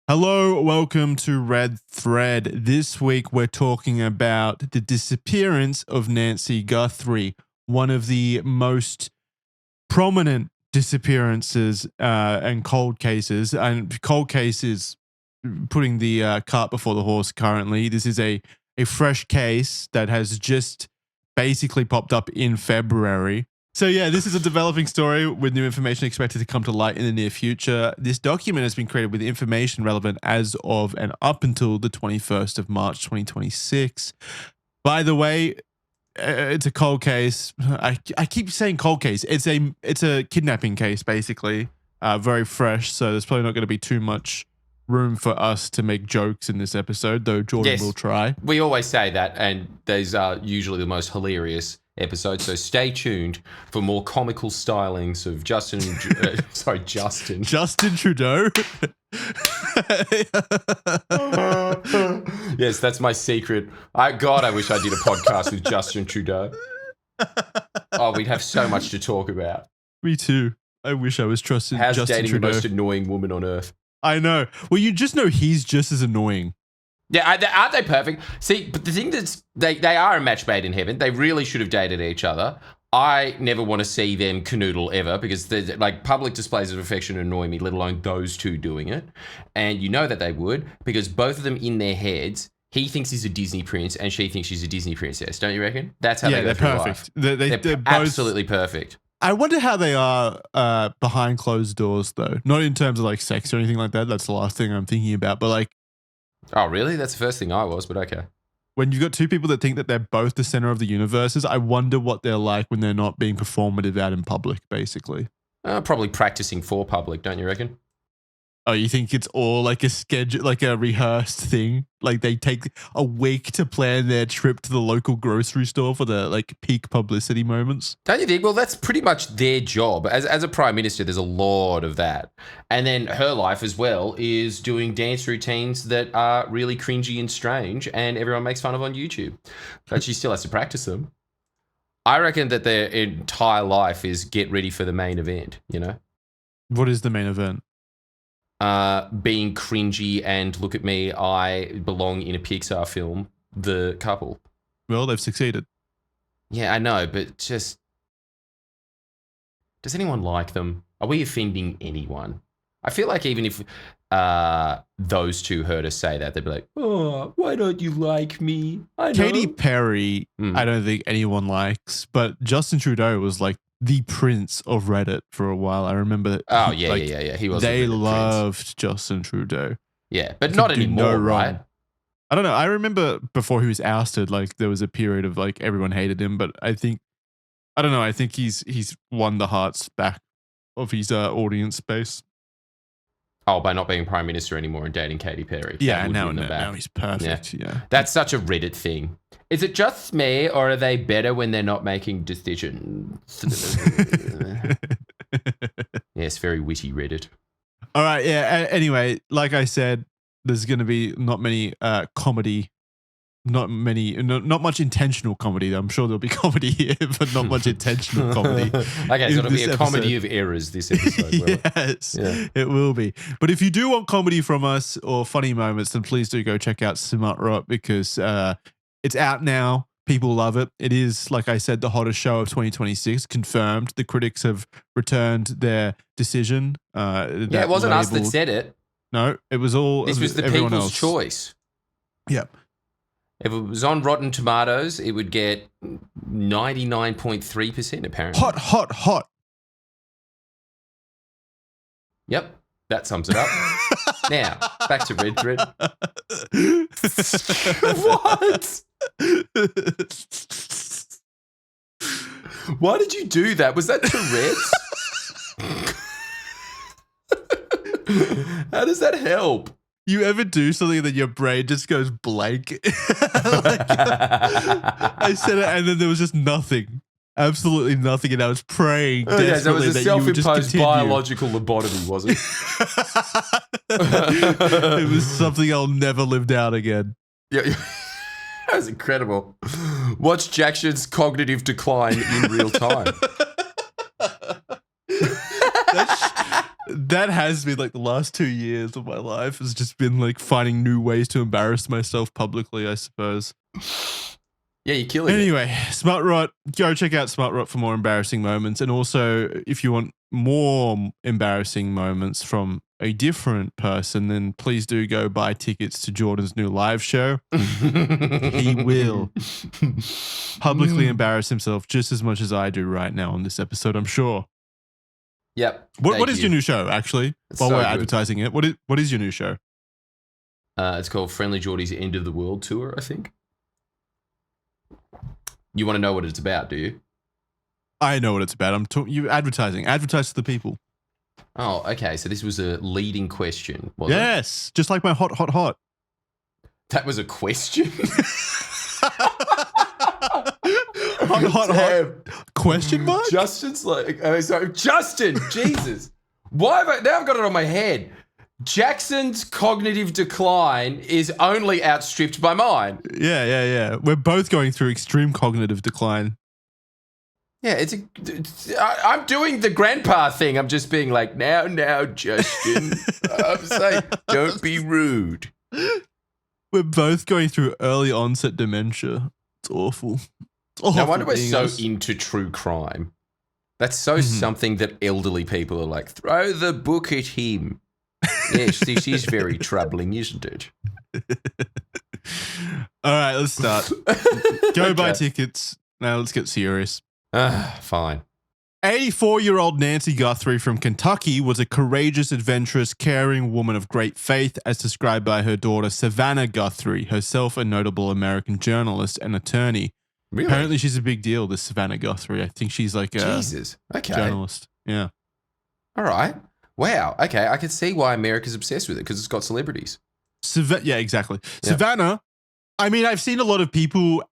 Hello, welcome to Red Thread. This week we're talking about the disappearance of Nancy Guthrie, one of the most prominent disappearances and cold cases. And cold case is putting the cart before the horse currently. This is a fresh case that has just basically popped up in February. So yeah, this is a developing story with new information expected to come to light in the near future. This document has been created with information relevant as of and up until the 21st of March, 2026. By the way, it's a cold case. I keep saying cold case. It's a kidnapping case, basically. Very fresh, so there's probably not going to be too much room for us to make jokes in this episode, though Jordan will try. We always say that, and these are usually the most hilarious episodes, so stay tuned for more comical stylings of Justin Trudeau. Yes, that's my secret. I wish I did a podcast with Justin Trudeau. Oh, we'd have so much to talk about. Me too. I wish I was trusting How's Justin dating Trudeau. the most annoying woman on earth? I know. Well, you just know he's just as annoying. Yeah, aren't they perfect? See, but the thing is, they are a match made in heaven. They really should have dated each other. I never want to see them canoodle ever because like public displays of affection annoy me, let alone those two doing it. And you know that they would because both of them in their heads, he thinks he's a Disney prince and she thinks she's a Disney princess. Don't you reckon? That's how they go through perfect. Life. They're both absolutely perfect. I wonder how they are behind closed doors, though. Not in terms of like sex or anything like that. That's the last thing I'm thinking about. But like, oh, really? That's the first thing I was, but okay. When you've got two people that think that they're both the center of the universes, I wonder what they're like when they're not being performative out in public, basically. Probably practicing for public, don't you reckon? Oh, you think it's all like a schedule, like a rehearsed thing? Like they take a week to plan their trip to the local grocery store for the like peak publicity moments? Don't you think? Well, that's pretty much their job. As a prime minister, there's a lot of that. And then her life as well is doing dance routines that are really cringy and strange and everyone makes fun of on YouTube. But she still has to practice them. I reckon that their entire life is get ready for the main event, you know? What is the main event? Being cringy and look at me, I belong in a Pixar film, the couple. Well, they've succeeded. Yeah, I know, but just... Does anyone like them? Are we offending anyone? I feel like even if those two heard us say that, they'd be like, oh, why don't you like me? I know. Katy Perry, I don't think anyone likes, but Justin Trudeau was like the prince of Reddit for a while. I remember. Oh, yeah. He was. They loved Justin Trudeau. Yeah, but not anymore, right? I don't know. I remember before he was ousted, like there was a period of like everyone hated him, but I think he's won the hearts back of his audience base. Oh, by not being prime minister anymore and dating Katy Perry. Yeah, now he's perfect. Yeah. That's such a Reddit thing. Is it just me, or are they better when they're not making decisions? Yes, very witty Reddit. All right, yeah. Anyway, like I said, there's going to be not many comedy, not much intentional comedy. I'm sure there'll be comedy here, but not much intentional comedy. Okay, so it'll be a comedy of errors this episode. Yes, it will be. But if you do want comedy from us or funny moments, then please do go check out Smut Rot because it's out now. People love it. It is, like I said, the hottest show of 2026. Confirmed. The critics have returned their decision. It wasn't us that said it. No, it was all. This was the people's choice. Yep. If it was on Rotten Tomatoes, it would get 99.3%, apparently. Hot. Yep, that sums it up. Now, back to Red Thread. What? Why did you do that? Was that Tourette's? How does that help? You ever do something that your brain just goes blank? I said it and then there was just nothing. Absolutely nothing. And I was praying desperately that you would just continue. It was a self-imposed biological lobotomy, was it? It was something I'll never live down again. Yeah, that was incredible. Watch Jackson's cognitive decline in real time. That has been like the last 2 years of my life has just been like finding new ways to embarrass myself publicly, I suppose. Yeah, you're killing it. Anyway, Smart Rot, go check out Smart Rot for more embarrassing moments. And also, if you want more embarrassing moments from a different person, then please do go buy tickets to Jordan's new live show. He will publicly embarrass himself just as much as I do right now on this episode, I'm sure. Yep. What is your new show, actually? While we're good. advertising it, what is your new show? It's called Friendly Geordie's End of the World Tour, I think. You want to know what it's about, do you? I know what it's about. I'm talking you advertising. Advertise to the people. Oh, okay. So this was a leading question, was it? Yes, just like my hot. That was a question? hot. Question mark? Justin's like, oh, sorry, Justin, Jesus. Why have now I've got it on my head. Jackson's cognitive decline is only outstripped by mine. Yeah. We're both going through extreme cognitive decline. Yeah, I'm doing the grandpa thing. I'm just being like, now, Justin. I'm saying, don't be rude. We're both going through early onset dementia. It's awful. No wonder we're so into true crime. That's so something that elderly people are like, throw the book at him. Yes, this is very troubling, isn't it? All right, let's start. Go buy tickets. Now let's get serious. Fine. 84-year-old Nancy Guthrie from Kentucky was a courageous, adventurous, caring woman of great faith, as described by her daughter Savannah Guthrie, herself a notable American journalist and attorney. Really? Apparently she's a big deal, this Savannah Guthrie. I think she's like a journalist. Yeah. All right. Wow. Okay. I can see why America's obsessed with it because it's got celebrities. Yeah, exactly. Yep. Savannah, I mean, I've seen a lot of people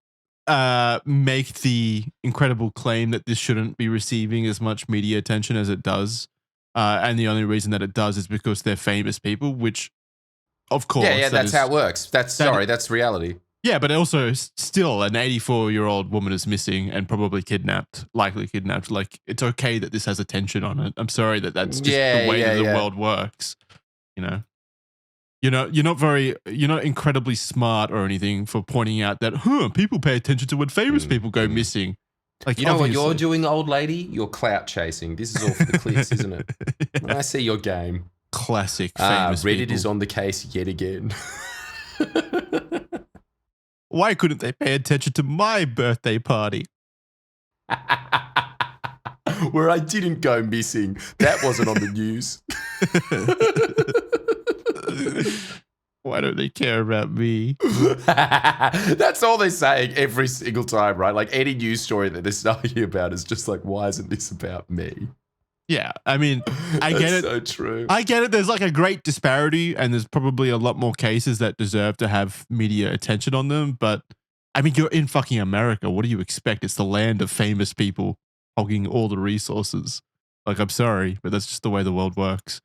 make the incredible claim that this shouldn't be receiving as much media attention as it does. And the only reason that it does is because they're famous people, which, of course. Yeah, that's how it works. That's reality. Yeah, but also still an 84-year-old woman is missing and probably likely kidnapped. Like, it's okay that this has attention on it. I'm sorry that's just the way that the world works. You know, you're not incredibly smart or anything for pointing out that, people pay attention to when famous people go missing. Like, you know what you're doing, old lady? You're clout chasing. This is all for the clicks, isn't it? I see your game. Classic famous Reddit people. is on the case yet again. Why couldn't they pay attention to my birthday party? Where I didn't go missing. That wasn't on the news. Why don't they care about me? That's all they're saying every single time, right? Like any news story that they're starting about is just like, why isn't this about me? Yeah, I mean, I get it. So true. I get it. There's like a great disparity, and there's probably a lot more cases that deserve to have media attention on them. But I mean, you're in fucking America. What do you expect? It's the land of famous people hogging all the resources. Like, I'm sorry, but that's just the way the world works.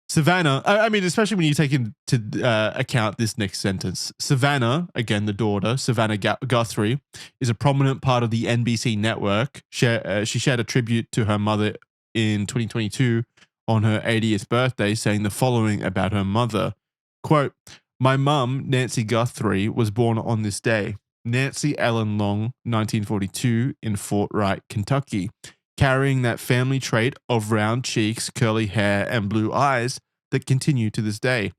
Savannah, I mean, especially when you take into account this next sentence. Savannah, again, the daughter, Savannah Guthrie, is a prominent part of the NBC network. She shared a tribute to her mother in 2022 on her 80th birthday, saying the following about her mother. Quote, "My mum, Nancy Guthrie, was born on this day. Nancy Ellen Long, 1942, in Fort Wright, Kentucky. Carrying that family trait of round cheeks, curly hair, and blue eyes that continue to this day.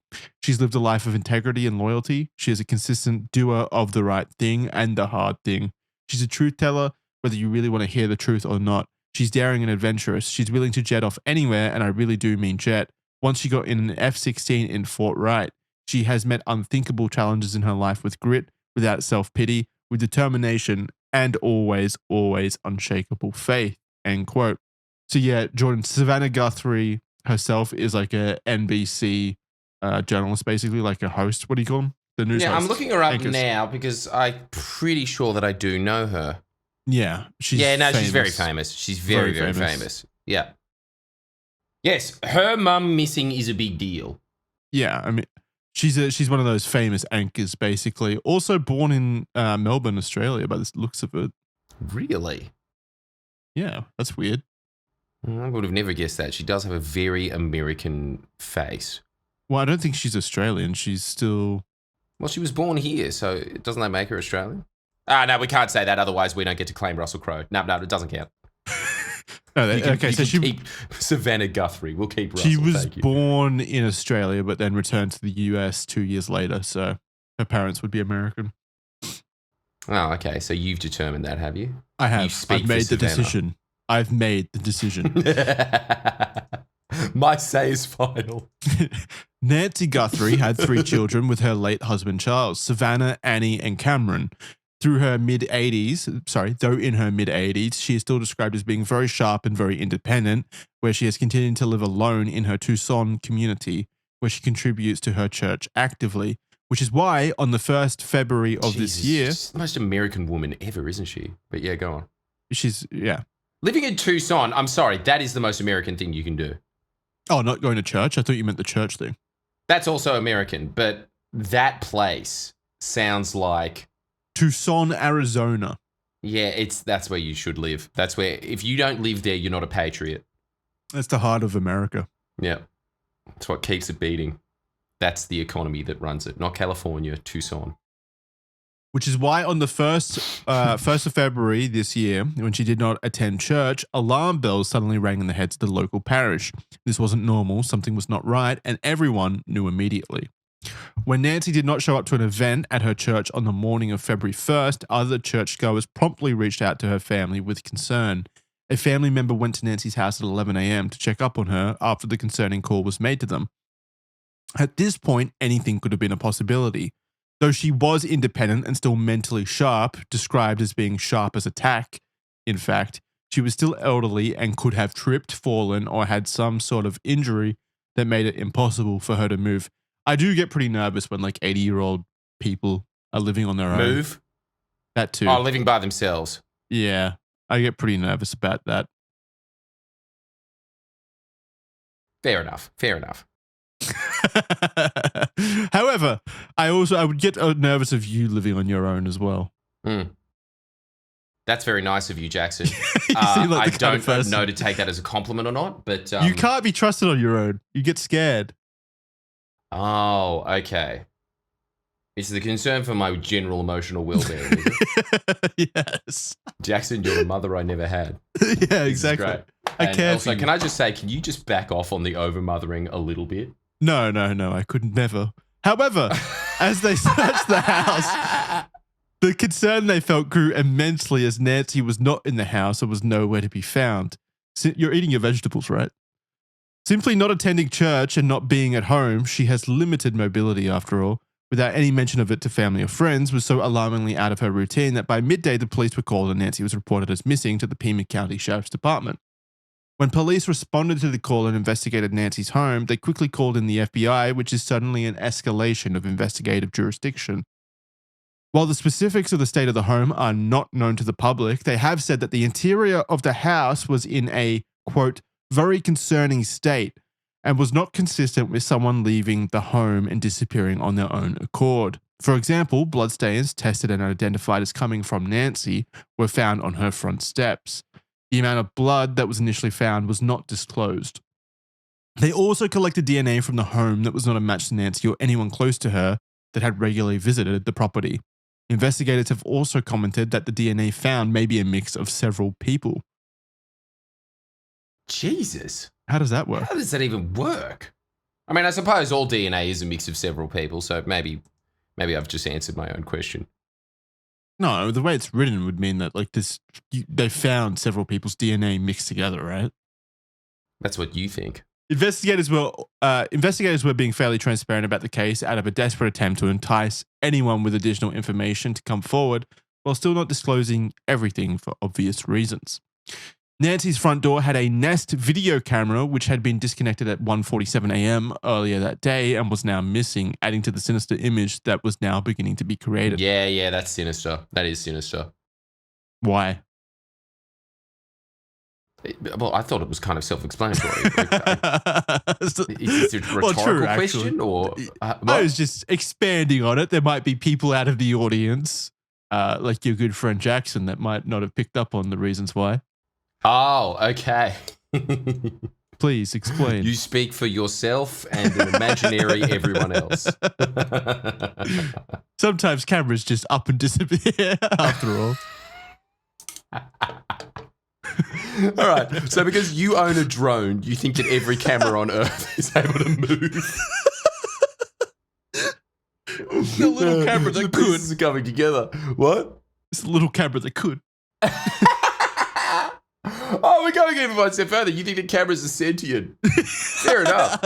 She's lived a life of integrity and loyalty. She is a consistent doer of the right thing and the hard thing. She's a truth teller, whether you really want to hear the truth or not. She's daring and adventurous. She's willing to jet off anywhere, and I really do mean jet. Once she got in an F-16 in Fort Wright, she has met unthinkable challenges in her life with grit, without self-pity, with determination, and always, always unshakable faith." End quote. So yeah, Jordan, Savannah Guthrie herself is like a NBC journalist, basically like a host. What do you call them? The news hosts. I'm looking her up now because I'm pretty sure that I do know her. Yeah, she's very famous. She's very famous. Yeah. Yes, her mum missing is a big deal. Yeah, I mean, she's one of those famous anchors, basically. Also born in Melbourne, Australia, by the looks of it. Really? Yeah, that's weird. I would have never guessed that. She does have a very American face. Well, I don't think she's Australian. She's still... Well, she was born here, so doesn't that make her Australian? Ah, no, we can't say that. Otherwise, we don't get to claim Russell Crowe. No, it doesn't count. She keep Savannah Guthrie. We'll keep Russell. She was born in Australia, but then returned to the US 2 years later. So her parents would be American. Oh, okay. So you've determined that, have you? I have. I've made the decision. I've made the decision. My say is final. Nancy Guthrie had 3 children with her late husband Charles, Savannah, Annie, and Cameron. Though in her mid-80s, she is still described as being very sharp and very independent, where she has continued to live alone in her Tucson community, where she contributes to her church actively, which is why on the 1st February of this year... She's the most American woman ever, isn't she? But yeah, go on. Yeah. Living in Tucson, I'm sorry, that is the most American thing you can do. Oh, not going to church? I thought you meant the church thing. That's also American, but that place sounds like... Tucson, Arizona. Yeah, that's where you should live. That's where, if you don't live there, you're not a patriot. That's the heart of America. Yeah. That's what keeps it beating. That's the economy that runs it, not California, Tucson. Which is why on the 1st of February this year, when she did not attend church, alarm bells suddenly rang in the heads of the local parish. This wasn't normal, something was not right, and everyone knew immediately. When Nancy did not show up to an event at her church on the morning of February 1st, other churchgoers promptly reached out to her family with concern. A family member went to Nancy's house at 11 a.m. to check up on her after the concerning call was made to them. At this point, anything could have been a possibility. Though she was independent and still mentally sharp, described as being sharp as a tack, in fact, she was still elderly and could have tripped, fallen, or had some sort of injury that made it impossible for her to move. I do get pretty nervous when 80-year-old people are living on their own. Move? That too. Oh, living by themselves. Yeah, I get pretty nervous about that. Fair enough. However, I would get nervous of you living on your own as well. That's very nice of you, Jackson. I don't know to take that as a compliment or not, but you can't be trusted on your own. You get scared. Oh, okay. It's the concern for my general emotional well-being, is it? Yes. Jackson, you're a mother I never had. Yeah, exactly. Great. I can't. Also, can I just say, can you just back off on the over-mothering a little bit? No, I could never. However, as they searched the house, the concern they felt grew immensely as Nancy was not in the house and was nowhere to be found. You're eating your vegetables, right? Simply not attending church and not being at home, she has limited mobility after all, without any mention of it to family or friends, was so alarmingly out of her routine that by midday the police were called and Nancy was reported as missing to the Pima County Sheriff's Department. When police responded to the call and investigated Nancy's home, they quickly called in the FBI, which is suddenly an escalation of investigative jurisdiction. While the specifics of the state of the home are not known to the public, they have said that the interior of the house was in a, quote, very concerning state and was not consistent with someone leaving the home and disappearing on their own accord. For example, bloodstains tested and identified as coming from Nancy were found on her front steps. The amount of blood that was initially found was not disclosed. They also collected DNA from the home that was not a match to Nancy or anyone close to her that had regularly visited the property. Investigators have also commented that the DNA found may be a mix of several people. Jesus. How does that work? How does that even work? I mean, I suppose all DNA is a mix of several people, so maybe I've just answered my own question. No, the way it's written would mean that they found several people's DNA mixed together, right? That's what you think. Investigators were being fairly transparent about the case out of a desperate attempt to entice anyone with additional information to come forward while still not disclosing everything for obvious reasons. Nancy's front door had a Nest video camera which had been disconnected at 1:47 a.m. earlier that day and was now missing, adding to the sinister image that was now beginning to be created. Yeah, that's sinister. That is sinister. Why? Well, I thought it was kind of self-explanatory. Is this a rhetorical question? Or I was just expanding on it. There might be people out of the audience, like your good friend Jackson, that might not have picked up on the reasons why. Oh, okay. Please explain. You speak for yourself and an imaginary everyone else. Sometimes cameras just up and disappear after all. All right. So because you own a drone, you think that every camera on Earth is able to move. The little camera that the could. pieces are coming together. What? It's a little camera that could. Oh, we're going even one step further. You think that cameras are sentient? Fair enough.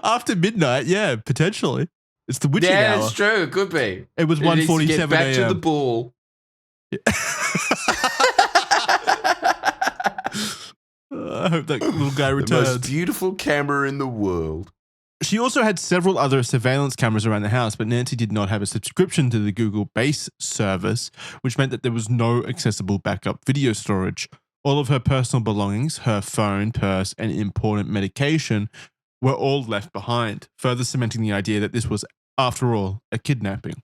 After midnight, yeah, potentially. It's the witching Yeah, hour. it's true. It could be. It was 1:47 Get back a.m. to the ball. I hope that little guy The returns. most beautiful camera in the world. She also had several other surveillance cameras around the house, but Nancy did not have a subscription to the Google base service, which meant that there was no accessible backup video storage. All of her personal belongings, her phone, purse, and important medication were all left behind, further cementing the idea that this was, after all, a kidnapping.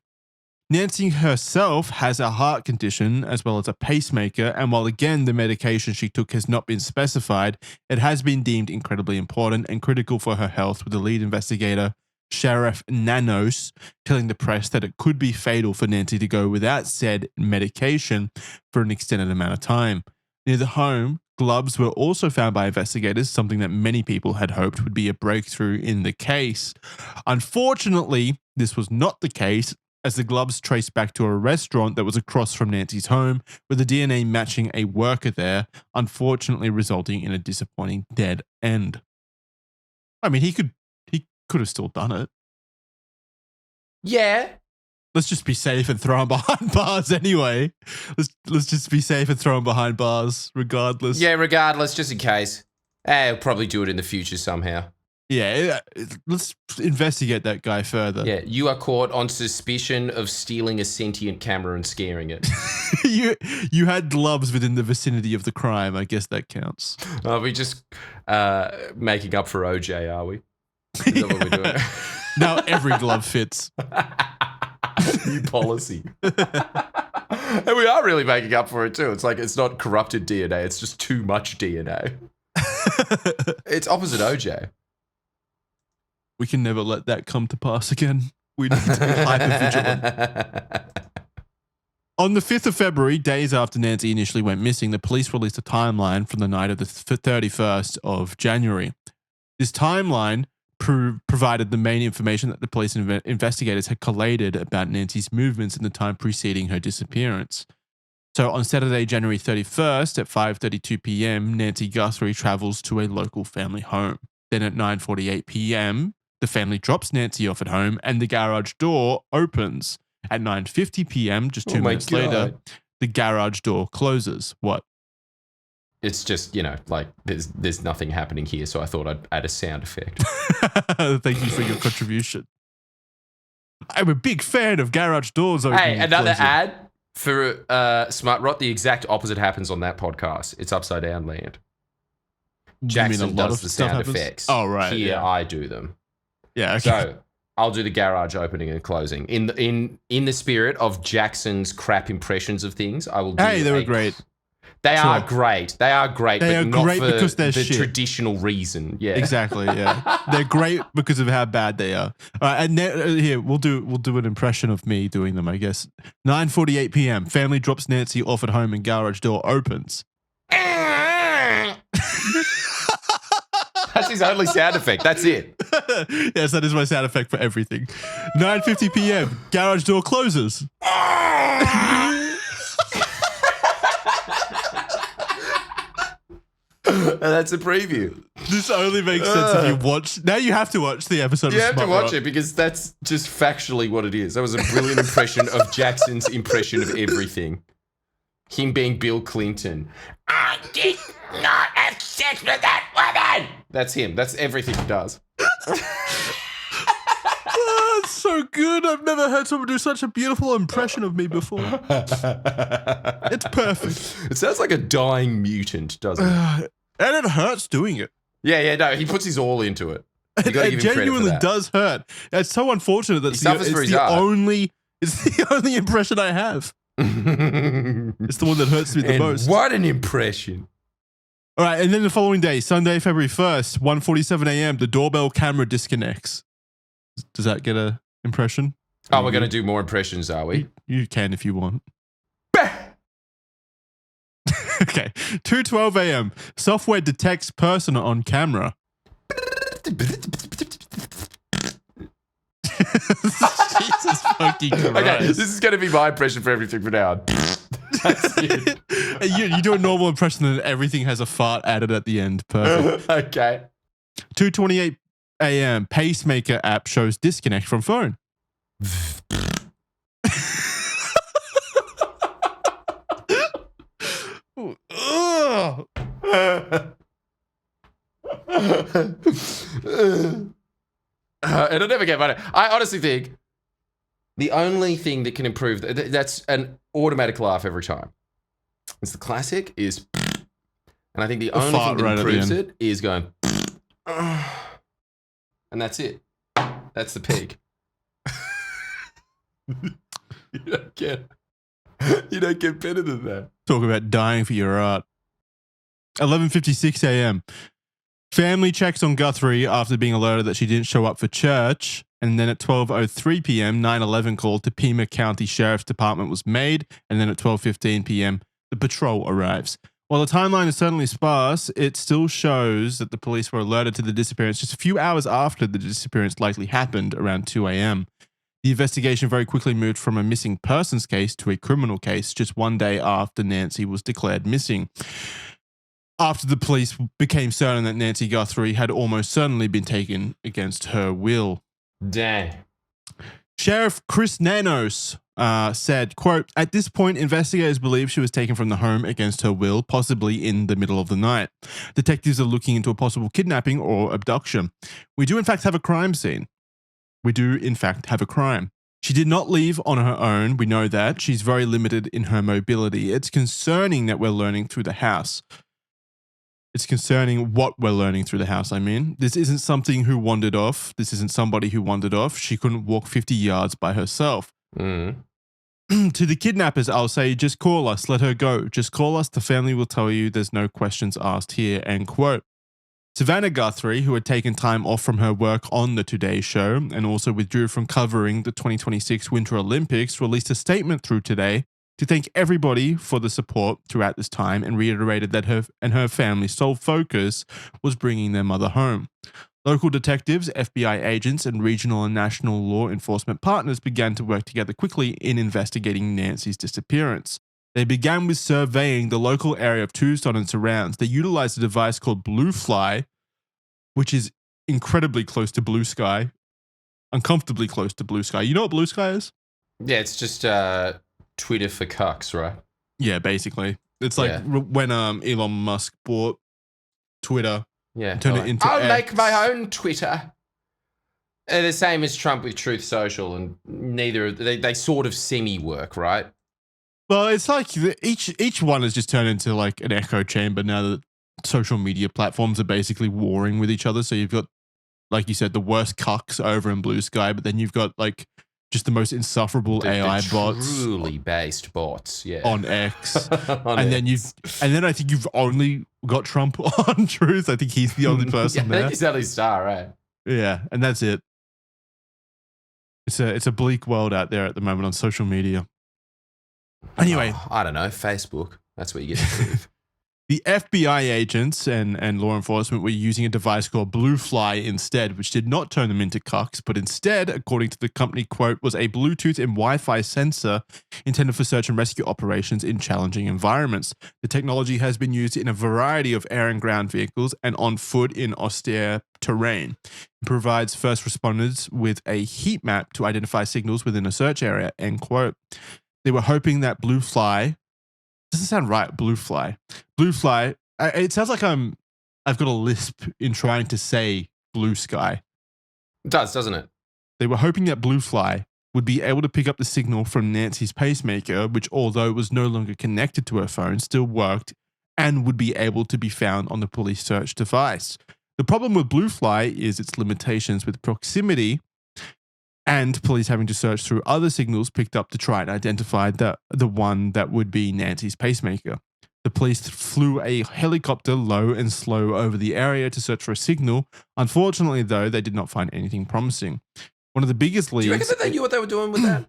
Nancy herself has a heart condition as well as a pacemaker, and while again the medication she took has not been specified, it has been deemed incredibly important and critical for her health, with the lead investigator, Sheriff Nanos, telling the press that it could be fatal for Nancy to go without said medication for an extended amount of time. Near the home, gloves were also found by investigators, something that many people had hoped would be a breakthrough in the case. Unfortunately, this was not the case, as the gloves traced back to a restaurant that was across from Nancy's home, with the DNA matching a worker there, unfortunately resulting in a disappointing dead end. I mean, he could have still done it. Yeah. Let's just be safe and throw him behind bars anyway. Let's just be safe and throw him behind bars regardless. Yeah, regardless, just in case. He'll probably do it in the future somehow. Yeah, let's investigate that guy further. Yeah, you are caught on suspicion of stealing a sentient camera and scaring it. you had gloves within the vicinity of the crime. I guess that counts. Are we just making up for OJ, are we? Is that what we're doing? Now every glove fits. New policy. And we are really making up for it too. It's like it's not corrupted DNA, it's just too much DNA. It's opposite OJ. We can never let that come to pass again. We need to be hyper-vigilant. On the 5th of February, days after Nancy initially went missing, the police released a timeline from the night of the 31st of January. This timeline provided the main information that the police investigators had collated about Nancy's movements in the time preceding her disappearance. So on Saturday, January 31st at 5:32 p.m., Nancy Guthrie travels to a local family home. Then at 9:48 p.m., the family drops Nancy off at home and the garage door opens. At 9:50 p.m., just 2 minutes later, the garage door closes. What? It's just, like there's nothing happening here, so I thought I'd add a sound effect. Thank you for your contribution. I'm a big fan of garage doors opening. Hey, another closing. ad for Smart Rot. The exact opposite happens on that podcast. It's upside down land. Jackson does the sound effects. Oh, right. Here yeah. I do them. Yeah. Okay. So I'll do the garage opening and closing. In the spirit of Jackson's crap impressions of things, I will do. Hey, they were great. They are great. They are great, They but are not great for because they're the shit. traditional reason. Yeah, Exactly. Yeah, they're great because of how bad they are. All right, and here we'll do an impression of me doing them. I guess 9:48 p.m. Family drops Nancy off at home and garage door opens. That's his only sound effect. That's it. Yes, that is my sound effect for everything. 9:50 p.m. Garage door closes. And that's a preview. This only makes sense if you watch. Now you have to watch the episode. You of have to Smart watch Rock. it because that's just factually what it is. That was a brilliant impression of Jackson's impression of everything. Him being Bill Clinton. I did not have sex with that woman. That's him. That's everything he does. Oh, it's so good. I've never heard someone do such a beautiful impression of me before. It's perfect. It sounds like a dying mutant, doesn't it? And it hurts doing it. Yeah, no, he puts his all into it. You gotta It give him credit for genuinely that. does hurt. It's so unfortunate that He suffers for his art. It's the only impression I have. It's the one that hurts me the most. What an impression. All right, and then the following day, Sunday, February 1st, 1:47 a.m., the doorbell camera disconnects. Does that get an impression? Oh, we're going to do more impressions, are we? You can if you want. Okay, 2:12 a.m., software detects person on camera. Jesus fucking Christ. Okay, this is going to be my impression for everything for now. That's it. You do a normal impression and everything has a fart added at the end. Perfect. Okay. 2:28 a.m. Pacemaker app shows disconnect from phone. It'll never get better. I honestly think the only thing that can improve that's an automatic laugh every time. It's the classic is, and I think the only thing that improves it is going, and that's it. That's the peak. You don't get better than that. Talk about dying for your art. 11:56 a.m. Family checks on Guthrie after being alerted that she didn't show up for church. And then at 12:03 p.m., 911 call to Pima County Sheriff's Department was made. And then at 12:15 p.m., the patrol arrives. While the timeline is certainly sparse, it still shows that the police were alerted to the disappearance just a few hours after the disappearance likely happened around 2 a.m. The investigation very quickly moved from a missing persons case to a criminal case just one day after Nancy was declared missing. After the police became certain that Nancy Guthrie had almost certainly been taken against her will. Dang. Sheriff Chris Nanos said, quote, "At this point, investigators believe she was taken from the home against her will, possibly in the middle of the night. Detectives are looking into a possible kidnapping or abduction. We do in fact have a crime scene. We do in fact have a crime. She did not leave on her own. We know that. She's very limited in her mobility. It's concerning that we're learning through the house." It's concerning what we're learning through the house, I mean. This isn't something who wandered off. This isn't somebody who wandered off. She couldn't walk 50 yards by herself. To the kidnappers, I'll say, just call us. Let her go. Just call us. The family will tell you there's no questions asked here, end quote. Savannah Guthrie, who had taken time off from her work on the Today Show and also withdrew from covering the 2026 Winter Olympics, released a statement through Today to thank everybody for the support throughout this time and reiterated that her and her family's sole focus was bringing their mother home. Local detectives, FBI agents, and regional and national law enforcement partners began to work together quickly in investigating Nancy's disappearance. They began with surveying the local area of Tucson and surrounds. They utilized a device called Blue Fly, which is incredibly close to Blue Sky, uncomfortably close to Blue Sky. You know what Blue Sky is? Yeah, it's just Twitter for cucks, right? Yeah, basically. It's like when Elon Musk bought Twitter. Yeah. Turned it into I'll X. make my own Twitter. The same as Trump with Truth Social, and neither they sort of semi-work, right? Well, it's like each one has just turned into like an echo chamber now that social media platforms are basically warring with each other. So you've got, like you said, the worst cucks over in Blue Sky, but then you've got like just the most insufferable AI bots, truly based bots, on X, and then I think you've only got Trump on Truth. I think he's the only person there. I think he's the only star, right? Yeah, and that's it. It's a bleak world out there at the moment on social media. Anyway, I don't know, Facebook. That's where you get the truth. The FBI agents and law enforcement were using a device called Blue Fly instead, which did not turn them into cucks, but instead, according to the company, quote, was a Bluetooth and Wi-Fi sensor intended for search and rescue operations in challenging environments. The technology has been used in a variety of air and ground vehicles and on foot in austere terrain. It provides first responders with a heat map to identify signals within a search area, end quote. They were hoping that Blue Fly doesn't sound right. Blue Fly. It sounds like I've got a lisp in trying to say Blue Sky. It does, doesn't it? They were hoping that Blue Fly would be able to pick up the signal from Nancy's pacemaker, which, although it was no longer connected to her phone, still worked and would be able to be found on the police search device. The problem with Blue Fly is its limitations with proximity, and police having to search through other signals picked up to try and identify the one that would be Nancy's pacemaker. The police flew a helicopter low and slow over the area to search for a signal. Unfortunately, though, they did not find anything promising. One of the biggest leads. Do you reckon that they knew what they were doing with that?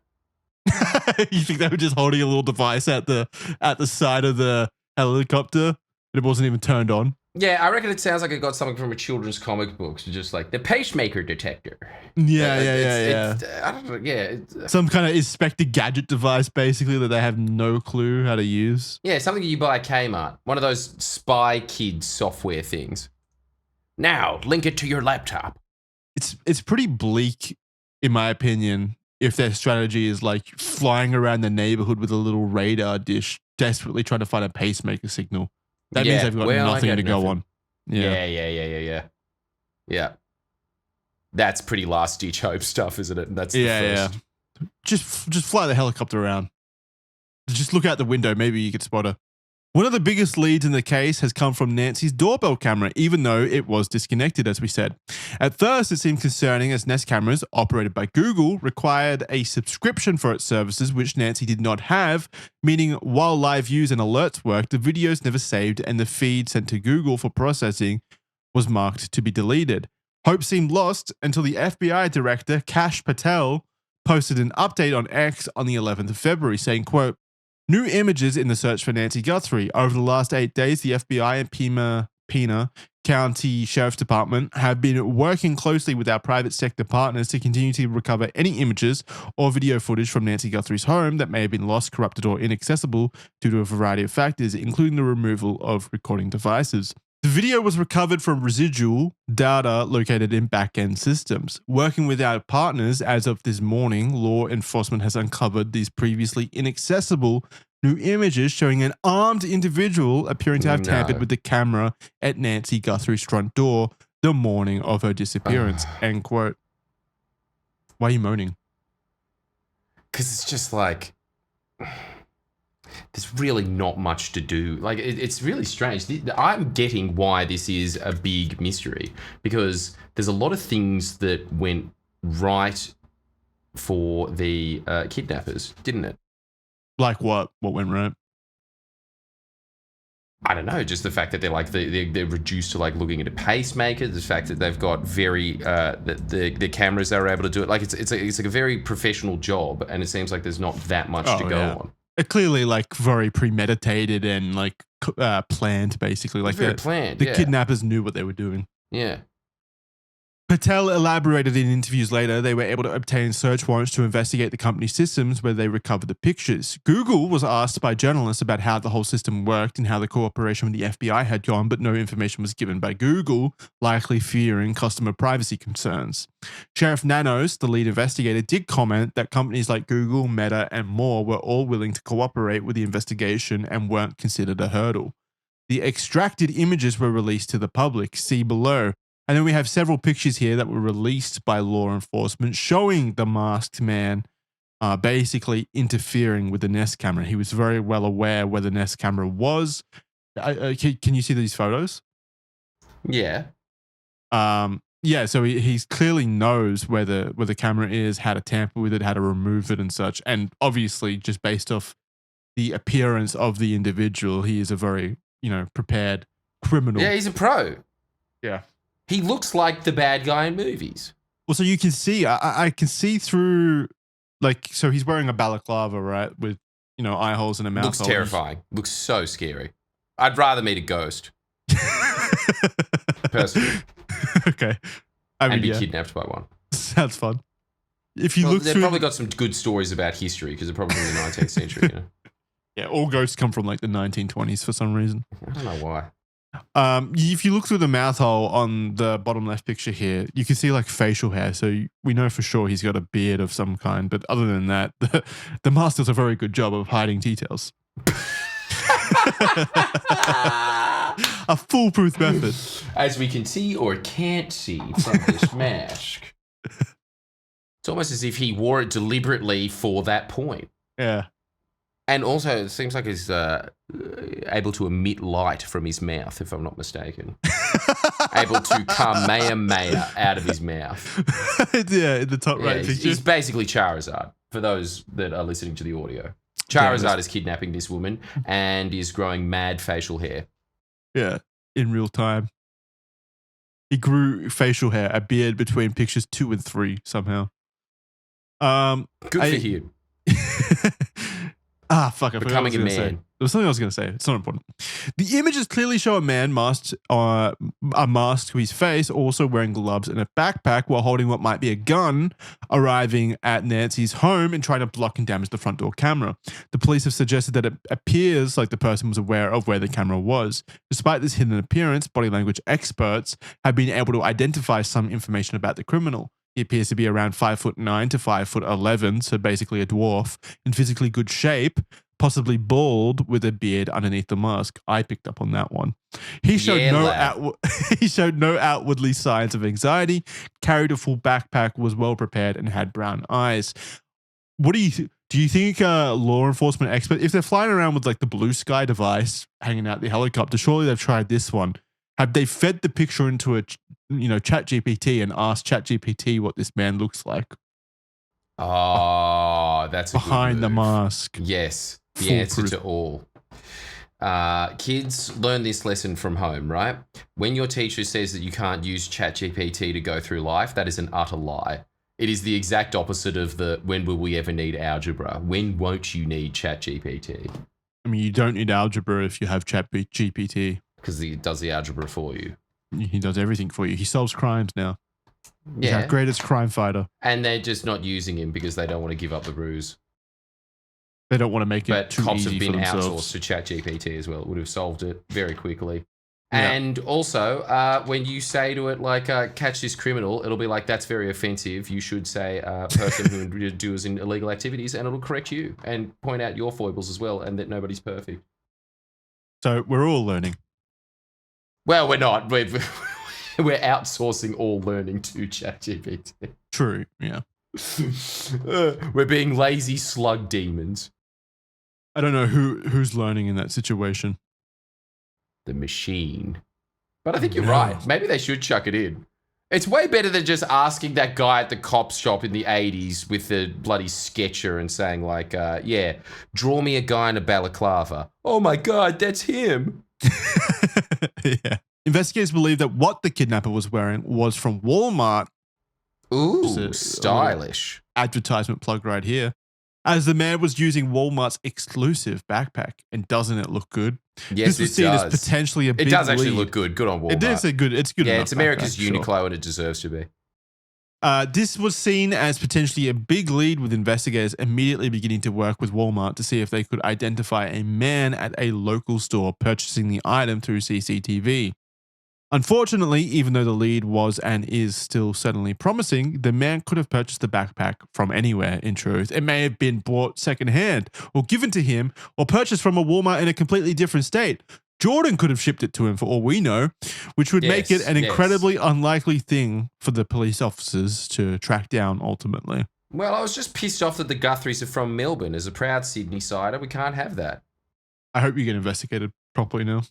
You think they were just holding a little device at the side of the helicopter? It wasn't even turned on. Yeah, I reckon it sounds like it got something from a children's comic book. So just like the pacemaker detector. Yeah. I don't know. Yeah. Some kind of Inspector Gadget device, basically, that they have no clue how to use. Yeah, something you buy at Kmart. One of those Spy Kids software things. Now, link it to your laptop. It's pretty bleak, in my opinion, if their strategy is like flying around the neighborhood with a little radar dish, desperately trying to find a pacemaker signal. That means they've got nothing to go on. Yeah. That's pretty last ditch hope stuff, isn't it? That's the first. Yeah. Just fly the helicopter around. Just look out the window. Maybe you could spot her. One of the biggest leads in the case has come from Nancy's doorbell camera, even though it was disconnected, as we said. At first, it seemed concerning as Nest cameras, operated by Google, required a subscription for its services, which Nancy did not have, meaning while live views and alerts worked, the videos never saved and the feed sent to Google for processing was marked to be deleted. Hope seemed lost until the FBI director, Kash Patel, posted an update on X on the 11th of February saying, quote, "New images in the search for Nancy Guthrie. Over the last 8 days, the FBI and Pima County Sheriff's Department have been working closely with our private sector partners to continue to recover any images or video footage from Nancy Guthrie's home that may have been lost, corrupted, or inaccessible due to a variety of factors, including the removal of recording devices." The video was recovered from residual data located in back-end systems. Working with our partners, as of this morning, law enforcement has uncovered these previously inaccessible new images showing an armed individual appearing to have tampered with the camera at Nancy Guthrie's front door the morning of her disappearance. End quote. Why are you moaning? Because it's just like... there's really not much to do. Like, it's really strange. I'm getting why this is a big mystery, because there's a lot of things that went right for the kidnappers, didn't it? Like what? What went right? I don't know. Just the fact that they're reduced to like looking at a pacemaker. The fact that they've got very the cameras that are able to do it. Like it's like a very professional job, and it seems like there's not that much to go on. Clearly, like very premeditated and like planned, basically. Like very planned. The kidnappers knew what they were doing. Yeah. Patel elaborated in interviews later they were able to obtain search warrants to investigate the company's systems where they recovered the pictures. Google was asked by journalists about how the whole system worked and how the cooperation with the FBI had gone, but no information was given by Google, likely fearing customer privacy concerns. Sheriff Nanos, the lead investigator, did comment that companies like Google, Meta, and more were all willing to cooperate with the investigation and weren't considered a hurdle. The extracted images were released to the public. See below. And then we have several pictures here that were released by law enforcement showing the masked man basically interfering with the Nest camera. He was very well aware where the Nest camera was. Can you see these photos? Yeah. Yeah, so he clearly knows where the camera is, how to tamper with it, how to remove it and such. And obviously, just based off the appearance of the individual, he is a very, prepared criminal. Yeah, he's a pro. Yeah. He looks like the bad guy in movies. Well, so you can see, I can see through, so he's wearing a balaclava, right? With, eye holes and a mouth hole. Looks terrifying. Looks so scary. I'd rather meet a ghost. Personally. Okay. And be kidnapped by one. Sounds fun. If you look they've probably got some good stories about history because they're probably from the 19th century, Yeah, all ghosts come from the 1920s for some reason. I don't know why. If you look through the mouth hole on the bottom left picture here, you can see facial hair. So we know for sure he's got a beard of some kind. But other than that, the mask does a very good job of hiding details. A foolproof method. As we can see or can't see from this mask. It's almost as if he wore it deliberately for that point. Yeah. And also, it seems like he's able to emit light from his mouth, if I'm not mistaken. Able to Kamehameha out of his mouth. Yeah, in the top right picture. He's basically Charizard, for those that are listening to the audio. Charizard is kidnapping this woman and is growing mad facial hair. Yeah, in real time. He grew facial hair, a beard between pictures 2 and 3 somehow. Good for him. Fuck! I Becoming a man. Say. There was something I was going to say. It's not important. The images clearly show a man masked, a mask to his face, also wearing gloves and a backpack while holding what might be a gun, arriving at Nancy's home and trying to block and damage the front door camera. The police have suggested that it appears like the person was aware of where the camera was. Despite this hidden appearance, body language experts have been able to identify some information about the criminal. He appears to be around 5'9" to 5'11", so basically a dwarf, in physically good shape, possibly bald with a beard underneath the mask. I picked up on that one. He showed no outwardly signs of anxiety, carried a full backpack, was well prepared, and had brown eyes. What do you think law enforcement expert, if they're flying around with like the blue sky device hanging out the helicopter, surely they've tried this one. Have they fed the picture into a ChatGPT and asked ChatGPT what this man looks like? Oh, that's a behind good the move. mask. Yes, the answer to all. Kids, learn this lesson from home, right? When your teacher says that you can't use ChatGPT to go through life, that is an utter lie. It is the exact opposite of the when will we ever need algebra? When won't you need ChatGPT? I mean, you don't need algebra if you have ChatGPT. Because he does the algebra for you. He does everything for you. He solves crimes now. He's Yeah. our greatest crime fighter. And they're just not using him because they don't want to give up the ruse. They don't want to make it too cops easy have been for themselves. outsourced to ChatGPT as well. It would have solved it very quickly. Yeah. And also, when you say to it, like, catch this criminal, it'll be like, that's very offensive. You should say person who does illegal activities, and it'll correct you and point out your foibles as well, and that nobody's perfect. So we're all learning. Well, we're not. We're outsourcing all learning to ChatGPT. True, yeah. We're being lazy slug demons. I don't know who's learning in that situation. The machine. But I think you're right. Maybe they should chuck it in. It's way better than just asking that guy at the cop shop in the 80s with the bloody sketcher and saying like, draw me a guy in a balaclava. Oh my God, that's him. Yeah. Investigators believe that what the kidnapper was wearing was from Walmart. Ooh, stylish. Advertisement plug right here. As the man was using Walmart's exclusive backpack. And doesn't it look good? Yes, this was seen as potentially a big lead. It does actually look good. Good on Walmart. It is good. It's good. Yeah, it's America's Uniqlo and it deserves to be. This was seen as potentially a big lead, with investigators immediately beginning to work with Walmart to see if they could identify a man at a local store purchasing the item through CCTV. Unfortunately, even though the lead was and is still certainly promising, the man could have purchased the backpack from anywhere, in truth. It may have been bought secondhand or given to him or purchased from a Walmart in a completely different state. Jordan could have shipped it to him for all we know, which would make it an incredibly unlikely thing for the police officers to track down ultimately. Well, I was just pissed off that the Guthries are from Melbourne. As a proud Sydney-sider, we can't have that. I hope you get investigated properly now.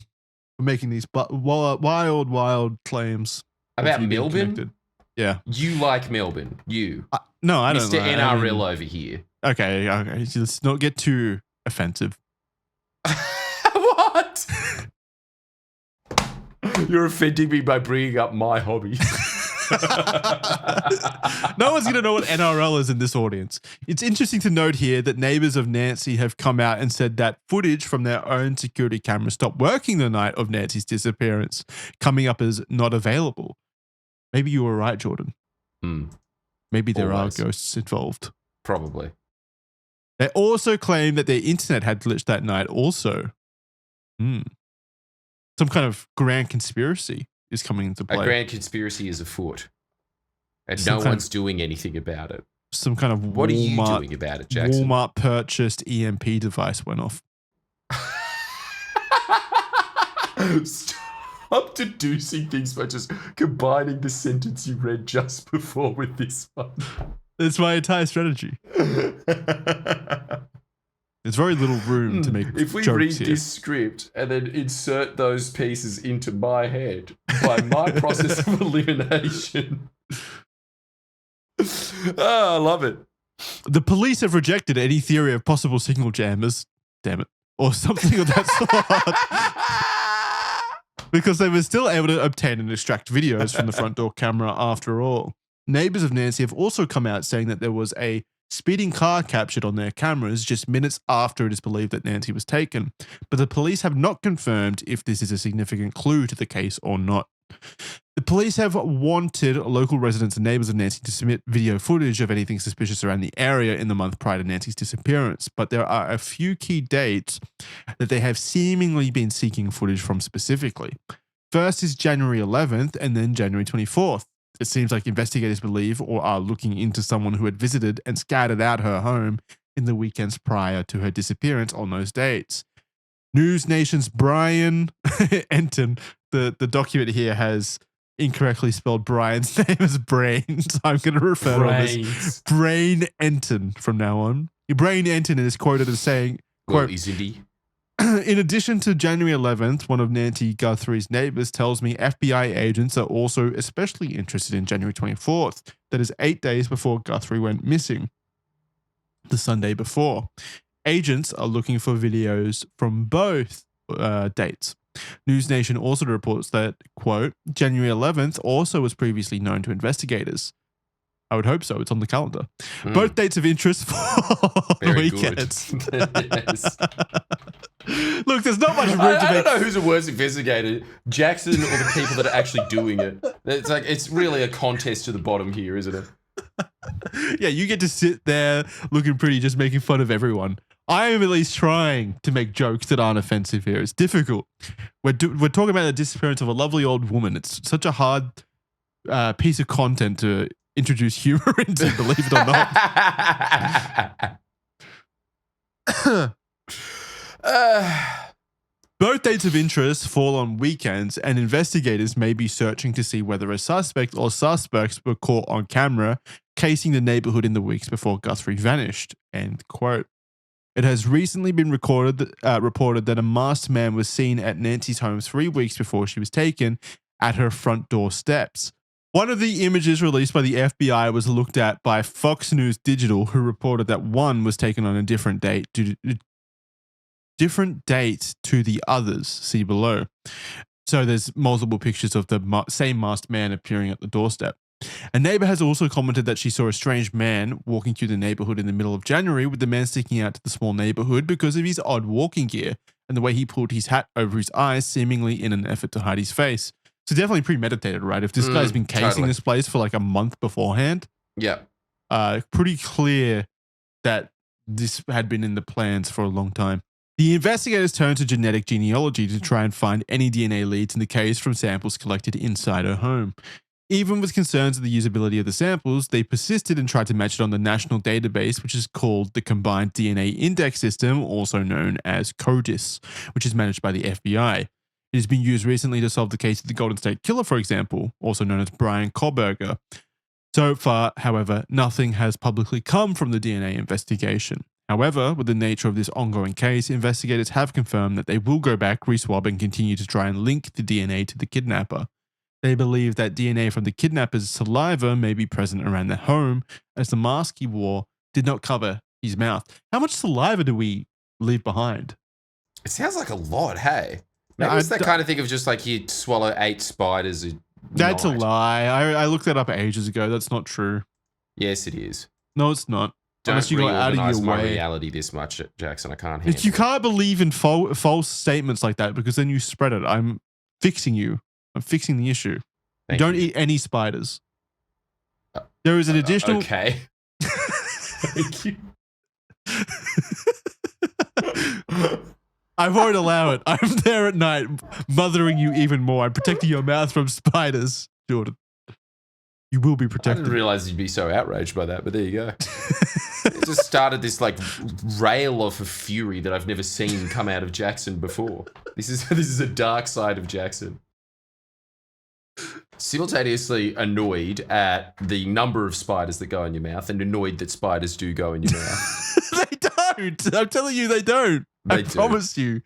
We're making these wild claims. About Melbourne? Yeah. You like Melbourne. You. No, I don't Mr. know. NRL over here. Okay. Let's not get too offensive. What? You're offending me by bringing up my hobby. No one's going to know what NRL is in this audience. It's interesting to note here that neighbors of Nancy have come out and said that footage from their own security cameras stopped working the night of Nancy's disappearance, coming up as not available. Maybe you were right, Jordan. Maybe there are ghosts involved. Probably. They also claim that their internet had glitched that night also. Some kind of grand conspiracy is coming into play. A grand conspiracy is afoot. And no one's doing anything about it. Some kind of What are you doing about it, Jackson? Walmart purchased EMP device went off. Stop deducing things by just combining the sentence you read just before with this one. It's my entire strategy. There's very little room to make If we jokes read here. this script and then insert those pieces into my head by my process of elimination. I love it. The police have rejected any theory of possible signal jammers, damn it, or something of that sort, because they were still able to obtain and extract videos from the front door camera after all. Neighbors of Nancy have also come out saying that there was a speeding car captured on their cameras just minutes after it is believed that Nancy was taken, but the police have not confirmed if this is a significant clue to the case or not. The police have wanted local residents and neighbors of Nancy to submit video footage of anything suspicious around the area in the month prior to Nancy's disappearance, but there are a few key dates that they have seemingly been seeking footage from specifically. First is January 11th and then January 24th. It seems like investigators believe or are looking into someone who had visited and scouted out her home in the weekends prior to her disappearance on those dates. News Nation's Brian Enton, the document here has incorrectly spelled Brian's name as Brain, so I'm going to refer to him as Brain Enton from now on. Brain Enton is quoted as saying, quote, in addition to January 11th, one of Nancy Guthrie's neighbors tells me FBI agents are also especially interested in January 24th, that is 8 days before Guthrie went missing, the Sunday before. Agents are looking for videos from both dates. News Nation also reports that, quote, January 11th also was previously known to investigators. I would hope so. It's on the calendar. Both dates of interest for Very weekends. Yes. Look, there's not much room to I make. don't know who's a worse investigator, Jackson or the people that are actually doing it. It's really a contest to the bottom here, isn't it? Yeah, you get to sit there looking pretty, just making fun of everyone. I am at least trying to make jokes that aren't offensive here. It's difficult. We're talking about the disappearance of a lovely old woman. It's such a hard piece of content to introduce humor into, believe it or not. Both dates of interest fall on weekends, and investigators may be searching to see whether a suspect or suspects were caught on camera casing the neighborhood in the weeks before Guthrie vanished. End quote. It has recently been reported that a masked man was seen at Nancy's home 3 weeks before she was taken at her front door steps. One of the images released by the FBI was looked at by Fox News Digital, who reported that one was taken on a different date to the others. See below. So there's multiple pictures of the same masked man appearing at the doorstep. A neighbor has also commented that she saw a strange man walking through the neighborhood in the middle of January, with the man sticking out to the small neighborhood because of his odd walking gear and the way he pulled his hat over his eyes, seemingly in an effort to hide his face. So definitely premeditated, right? If this guy's been casing this place for like a month beforehand, yeah, pretty clear that this had been in the plans for a long time. The investigators turned to genetic genealogy to try and find any DNA leads in the case from samples collected inside her home. Even with concerns of the usability of the samples, they persisted and tried to match it on the national database, which is called the Combined DNA Index System, also known as CODIS, which is managed by the FBI. It has been used recently to solve the case of the Golden State Killer, for example, also known as Brian Koberger. So far, however, nothing has publicly come from the DNA investigation. However, with the nature of this ongoing case, investigators have confirmed that they will go back, reswab, and continue to try and link the DNA to the kidnapper. They believe that DNA from the kidnapper's saliva may be present around their home, as the mask he wore did not cover his mouth. How much saliva do we leave behind? It sounds like a lot, hey? Maybe it's that kind of thing of just like you'd swallow 8 spiders a That's night. a lie. I looked that up ages ago. That's not true. Yes, it is. No, it's not. Don't Unless you go out of reorganize your my way. reality this much, Jackson. I can't handle You can't believe in false statements like that, because then you spread it. I'm fixing you. I'm fixing the issue. Thank you don't you. eat any spiders. There is an additional... Okay. Thank you. I won't allow it. I'm there at night, mothering you even more. I'm protecting your mouth from spiders, Jordan. You will be I protected. didn't realize you'd be so outraged by that, but there you go. It just started this like rail of fury that I've never seen come out of Jackson before. This is a dark side of Jackson. Simultaneously annoyed at the number of spiders that go in your mouth, and annoyed that spiders do go in your mouth. They don't. I'm telling you, they don't. I promise you.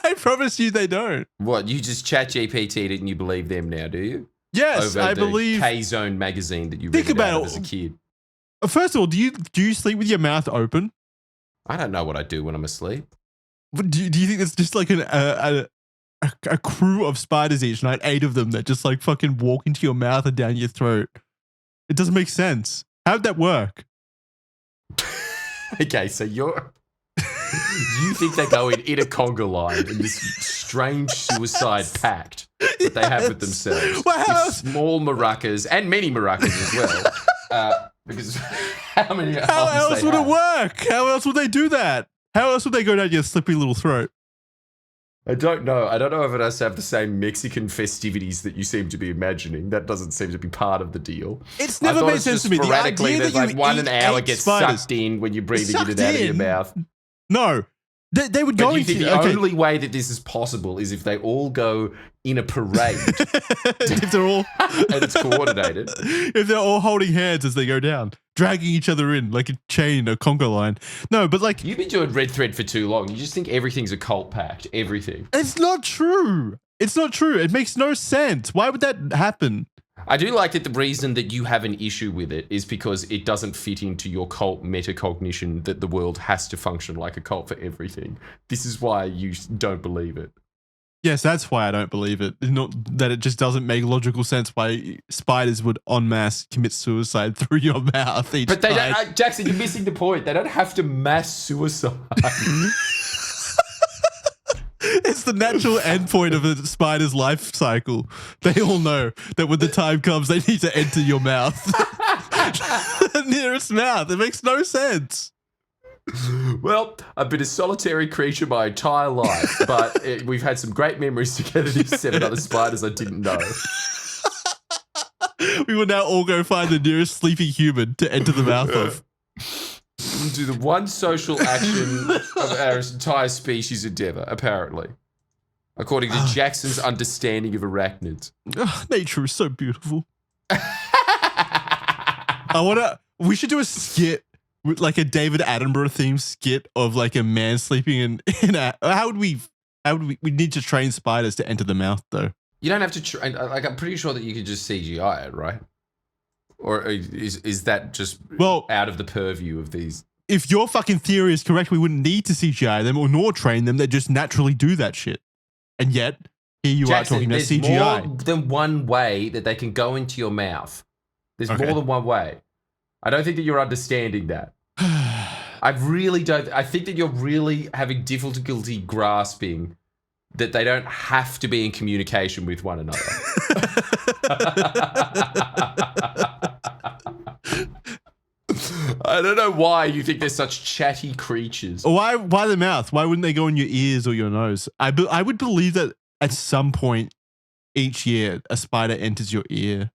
I promise you they don't. What, you just chat GPT'd it and you believe them now, do you? Yes, Over I the believe. K-Zone magazine that you Think read about out of it. as a kid. First of all, do you sleep with your mouth open? I don't know what I do when I'm asleep. Do you think it's just like a crew of spiders each night, 8 of them that just like fucking walk into your mouth and down your throat? It doesn't make sense. How'd that work? Okay, so you think they go in a conga line in this strange suicide pact that they have with themselves. Well, how with small maracas and many maracas as well. Because how many How else would it work? How else would they do that? How else would they go down your slippery little throat? I don't know. I don't know if it has to have the same Mexican festivities that you seem to be imagining. That doesn't seem to be part of the deal. It's never made sense to me. The idea there's that like you 1 hour eat gets spiders. sucked in when you're breathing it out of your mouth. No. They would go But you into... think the only way that this is possible is if they all go in a parade. If they're all... and it's coordinated. If they're all holding hands as they go down, dragging each other in like a chain, a conga line. No, but like... You've been doing Red Thread for too long. You just think everything's a cult pact. Everything. It's not true. It's not true. It makes no sense. Why would that happen? I do like that the reason that you have an issue with it is because it doesn't fit into your cult metacognition that the world has to function like a cult for everything. This is why you don't believe it. Yes, that's why I don't believe it. Not that it just doesn't make logical sense why spiders would en masse commit suicide through your mouth each But they night. don't, Jackson, you're missing the point. They don't have to mass suicide. It's the natural endpoint of a spider's life cycle. They all know that when the time comes, they need to enter your mouth. The nearest mouth. It makes no sense. Well, I've been a solitary creature my entire life, but we've had some great memories together. These 7 other spiders I didn't know. We will now all go find the nearest sleeping human to enter the mouth of. Do the one social action of our entire species endeavor, apparently. According to Jackson's understanding of arachnids. Oh, nature is so beautiful. We should do a skit with like a David Attenborough themed skit of like a man sleeping in a, we need to train spiders to enter the mouth though. You don't have to train, like I'm pretty sure that you could just CGI it, right? Or is that just out of the purview of these? If your fucking theory is correct, we wouldn't need to CGI them or nor train them. They just naturally do that shit. And yet, here you Jackson, are talking about CGI. There's more than one way that they can go into your mouth. There's more than one way. I don't think that you're understanding that. I really don't. I think that you're really having difficulty grasping that they don't have to be in communication with one another. I don't know why you think they're such chatty creatures. Why the mouth? Why wouldn't they go in your ears or your nose? I would believe that at some point each year a spider enters your ear.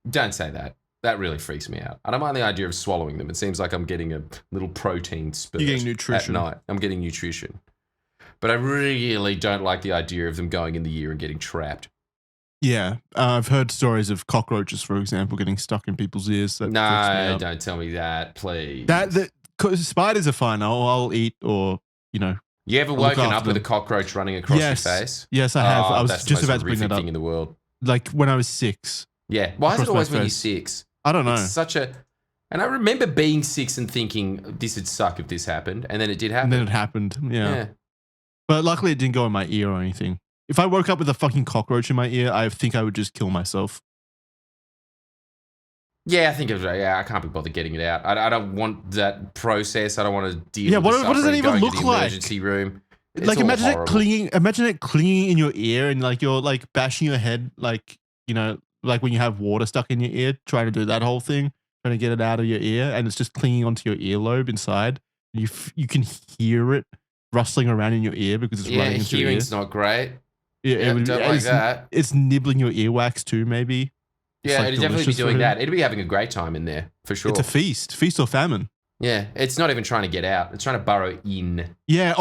Don't say that. That really freaks me out. I don't mind the idea of swallowing them. It seems like I'm getting a little protein spurt. You're getting nutrition. At night. I'm getting nutrition. But I really don't like the idea of them going in the ear and getting trapped. Yeah. I've heard stories of cockroaches, for example, getting stuck in people's ears. That no, don't tell me that, please. Spiders are fine. I'll eat or, you know. You ever woken up with a cockroach running across your face? Yes, I have. I was that's just the most about to bring that up. thing in the world. Like when I was 6. Yeah. Why is it always when you're 6? I don't know. It's such a... And I remember being 6 and thinking, this would suck if this happened. And then it did happen. And then it happened, yeah. But luckily it didn't go in my ear or anything. If I woke up with a fucking cockroach in my ear, I think I would just kill myself. Yeah, I think I can't be bothered getting it out. I don't want that process. I don't want to deal with what does that even look to the like? Emergency room. It's like imagine horrible. Imagine it clinging in your ear and like you're like bashing your head, like, you know, like when you have water stuck in your ear, trying to do that whole thing, trying to get it out of your ear, and it's just clinging onto your earlobe inside. You can hear it rustling around in your ear because it's running into your ear. Hearing's not great. Yeah, don't like that. It's nibbling your earwax too, maybe. Yeah, it'd definitely be doing that. It'd be having a great time in there, for sure. It's a feast or famine. Yeah, it's not even trying to get out. It's trying to burrow in. Yeah,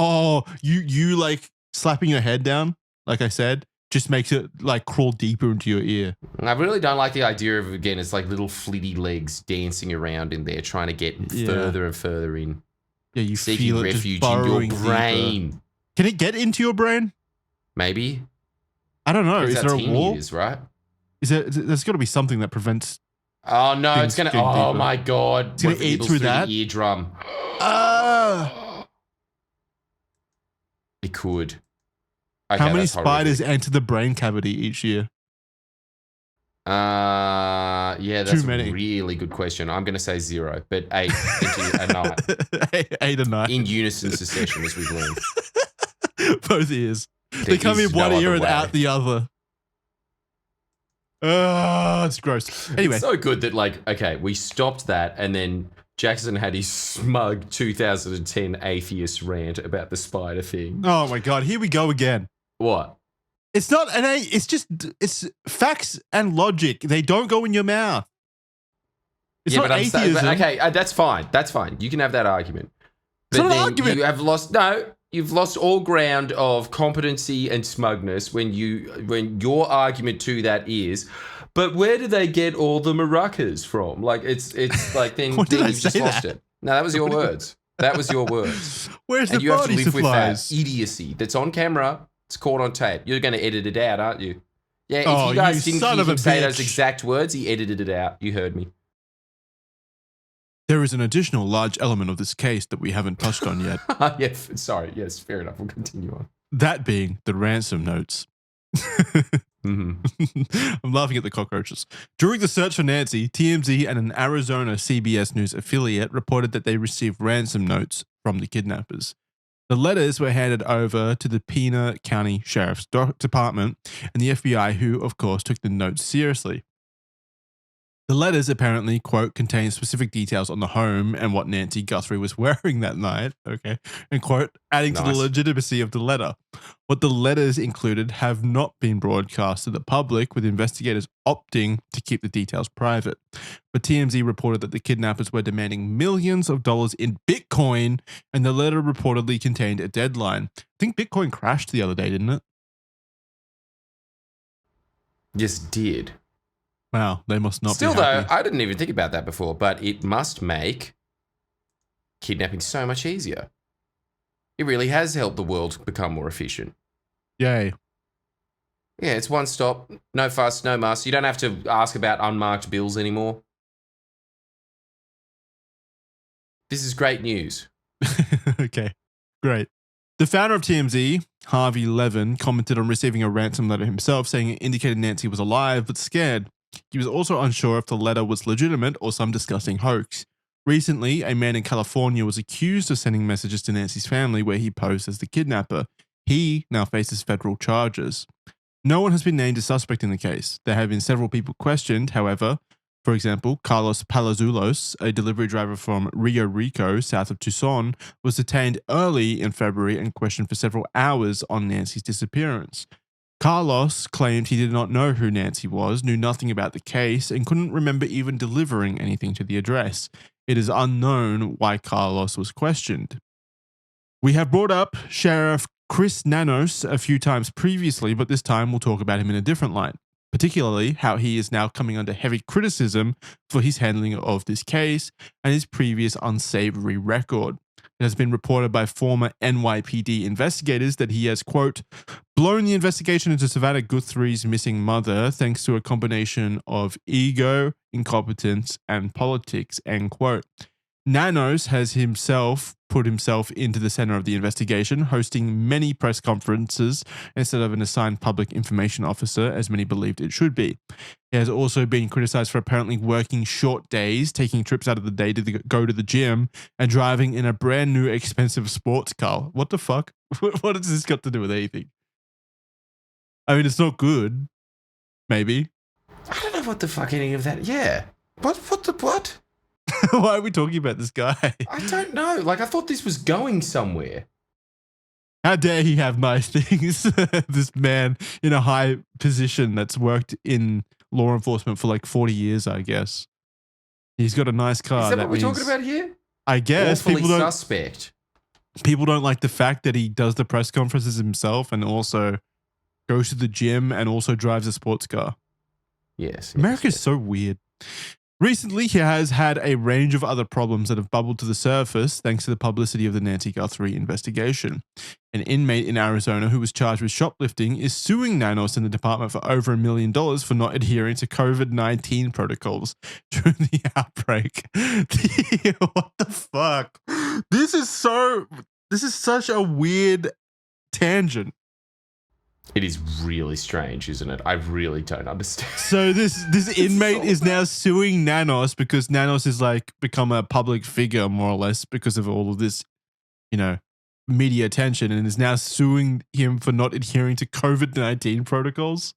you like slapping your head down, like I said, just makes it like crawl deeper into your ear. I really don't like the idea of, again, it's like little flitty legs dancing around in there, trying to get further and further in. Yeah, you seeking feel it refuge just in your burrowing brain. Deeper. Can it get into your brain? Maybe. I don't know. Is there a wall? Is, right? There's got to be something that prevents Oh no, Things it's gonna. getting Oh deeper. my god, It's gonna what if it eat nibbles through the that? eardrum? It could. Okay, How many that's spiders horrific. enter the brain cavity each year? Yeah, Too that's a many. really good question. I'm gonna say 0, but 8 into a night 8 a night. in unison succession, as we've learned. Both ears. They There come in is one no ear other and way. out the other. It's gross. Anyway, It's so good that, like, okay, we stopped that, and then Jackson had his smug 2010 atheist rant about the spider thing. oh my god, here we go again. What? It's not an A. It's facts and logic. They don't go in your mouth. It's Yeah, not but I'm saying, atheism. okay, that's fine. That's fine. You can have that argument. It's But not an then argument. you have lost. No, you've lost all ground of competency and smugness when your argument to that is. But where do they get all the maracas from? Like it's like then, When did I you've just say lost that? it. No, that was your words. That was your words. Where's And the you have to body live supplies? with that idiocy that's on camera. It's caught on tape. You're going to edit it out, aren't you? Yeah, if Oh, you guys you didn't son hear of a him say those bitch. exact words, he edited it out. You heard me. There is an additional large element of this case that we haven't touched on yet. Yeah, sorry. Yes, fair enough. We'll continue on. That being the ransom notes. Mm-hmm. I'm laughing at the cockroaches. During the search for Nancy, TMZ and an Arizona CBS News affiliate reported that they received ransom notes from the kidnappers. The letters were handed over to the Pena County Sheriff's Department and the FBI, who, of course, took the notes seriously. The letters apparently, quote, contain specific details on the home and what Nancy Guthrie was wearing that night, okay, and, quote, adding to the Nice. legitimacy of the letter. What the letters included have not been broadcast to the public, with investigators opting to keep the details private. But TMZ reported that the kidnappers were demanding millions of dollars in Bitcoin, and the letter reportedly contained a deadline. I think Bitcoin crashed the other day, didn't it? Yes, did. Wow, they must not Still, be happy. though, I didn't even think about that before, but it must make kidnapping so much easier. It really has helped the world become more efficient. Yay. Yeah, it's one stop, no fuss, no muss. You don't have to ask about unmarked bills anymore. This is great news. Okay, great. The founder of TMZ, Harvey Levin, commented on receiving a ransom letter himself, saying it indicated Nancy was alive but scared. He was also unsure if the letter was legitimate or some disgusting hoax. Recently, a man in California was accused of sending messages to Nancy's family where he posed as the kidnapper. He now faces federal charges. No one has been named a suspect in the case. There have been several people questioned, however. For example, Carlos Palazuelos, a delivery driver from Rio Rico, south of Tucson, was detained early in February and questioned for several hours on Nancy's disappearance. Carlos claimed he did not know who Nancy was, knew nothing about the case, and couldn't remember even delivering anything to the address. It is unknown why Carlos was questioned. We have brought up Sheriff Chris Nanos a few times previously, but this time we'll talk about him in a different light, particularly how he is now coming under heavy criticism for his handling of this case and his previous unsavory record. It has been reported by former NYPD investigators that he has, quote, blown the investigation into Savannah Guthrie's missing mother thanks to a combination of ego, incompetence, and politics, end quote. Nanos has himself put himself into the center of the investigation, hosting many press conferences instead of an assigned public information officer, as many believed it should be. He has also been criticized for apparently working short days, taking trips out of the day to go to the gym, and driving in a brand new expensive sports car. What the fuck? What has this got to do with anything? I mean, it's not good. Maybe. I don't know what the fuck any of that. Yeah. What? Why are we talking about this guy? I don't know. Like, I thought this was going somewhere. How dare he have nice things? This man in a high position that's worked in law enforcement for like 40 years, I guess. He's got a nice car. Is that what we're talking about here? I guess Awfully people suspect. don't like the fact that he does the press conferences himself and also goes to the gym and also drives a sports car. Yes. America's so weird. Recently, he has had a range of other problems that have bubbled to the surface thanks to the publicity of the Nancy Guthrie investigation. An inmate in Arizona who was charged with shoplifting is suing Nanos and the department for over $1 million for not adhering to COVID-19 protocols during the outbreak. What the fuck? This is such a weird tangent. It is really strange, isn't it? I really don't understand. So this inmate is now suing Nanos because Nanos has like become a public figure more or less because of all of this, media attention, and is now suing him for not adhering to COVID-19 protocols.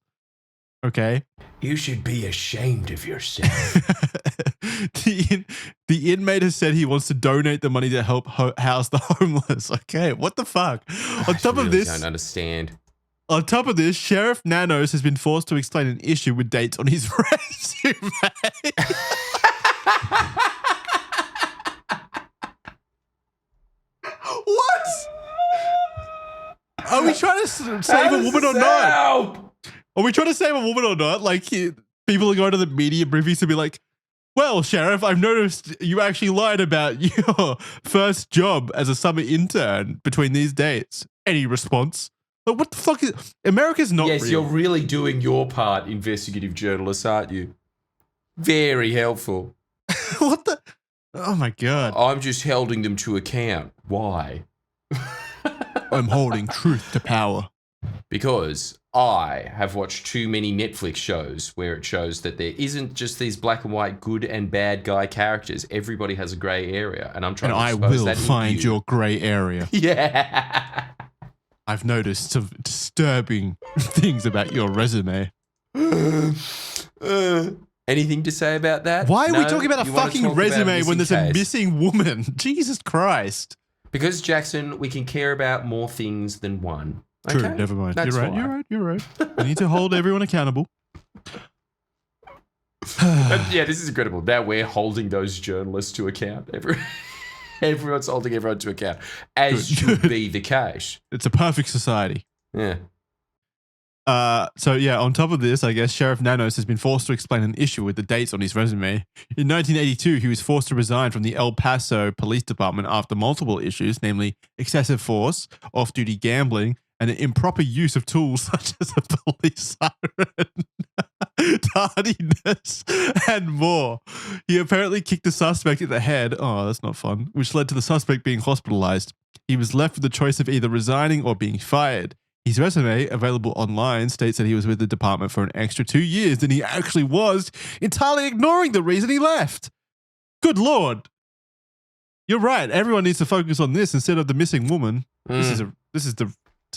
Okay. You should be ashamed of yourself. The inmate has said he wants to donate the money to help house the homeless. Okay, what the fuck? On top of this, I don't understand. On top of this, Sheriff Nanos has been forced to explain an issue with dates on his resume. What? Are we trying to save a woman or not? Are we trying to save a woman or not? Like, people are going to the media briefings to be like, well, Sheriff, I've noticed you actually lied about your first job as a summer intern between these dates. Any response? But what the fuck is America's not real. Yes, you're really doing your part, investigative journalists, aren't you? Very helpful. What the? Oh my God. I'm just holding them to account. Why? I'm holding truth to power. Because I have watched too many Netflix shows where it shows that there isn't just these black and white good and bad guy characters. Everybody has a grey area, and I'm trying to expose that. And I will find your grey area. Yeah. I've noticed some disturbing things about your resume. Anything to say about that? Why are we talking about a fucking resume when there's a missing woman? Jesus Christ. Because, Jackson, we can care about more things than one. True, okay? never mind. That's You're right. We need to hold everyone accountable. Yeah, this is incredible. Now we're holding those journalists to account. Everyone's holding everyone to account, as should be the case. It's a perfect society. Yeah. So yeah, on top of this, I guess Sheriff Nanos has been forced to explain an issue with the dates on his resume. In 1982, he was forced to resign from the El Paso Police Department after multiple issues, namely excessive force, off-duty gambling, and an improper use of tools such as a police siren, tardiness, and more. He apparently kicked the suspect in the head. Oh, that's not fun. Which led to the suspect being hospitalized. He was left with the choice of either resigning or being fired. His resume, available online, states that he was with the department for an extra 2 years, and he actually was, entirely ignoring the reason he left. Good Lord. You're right. Everyone needs to focus on this instead of the missing woman. This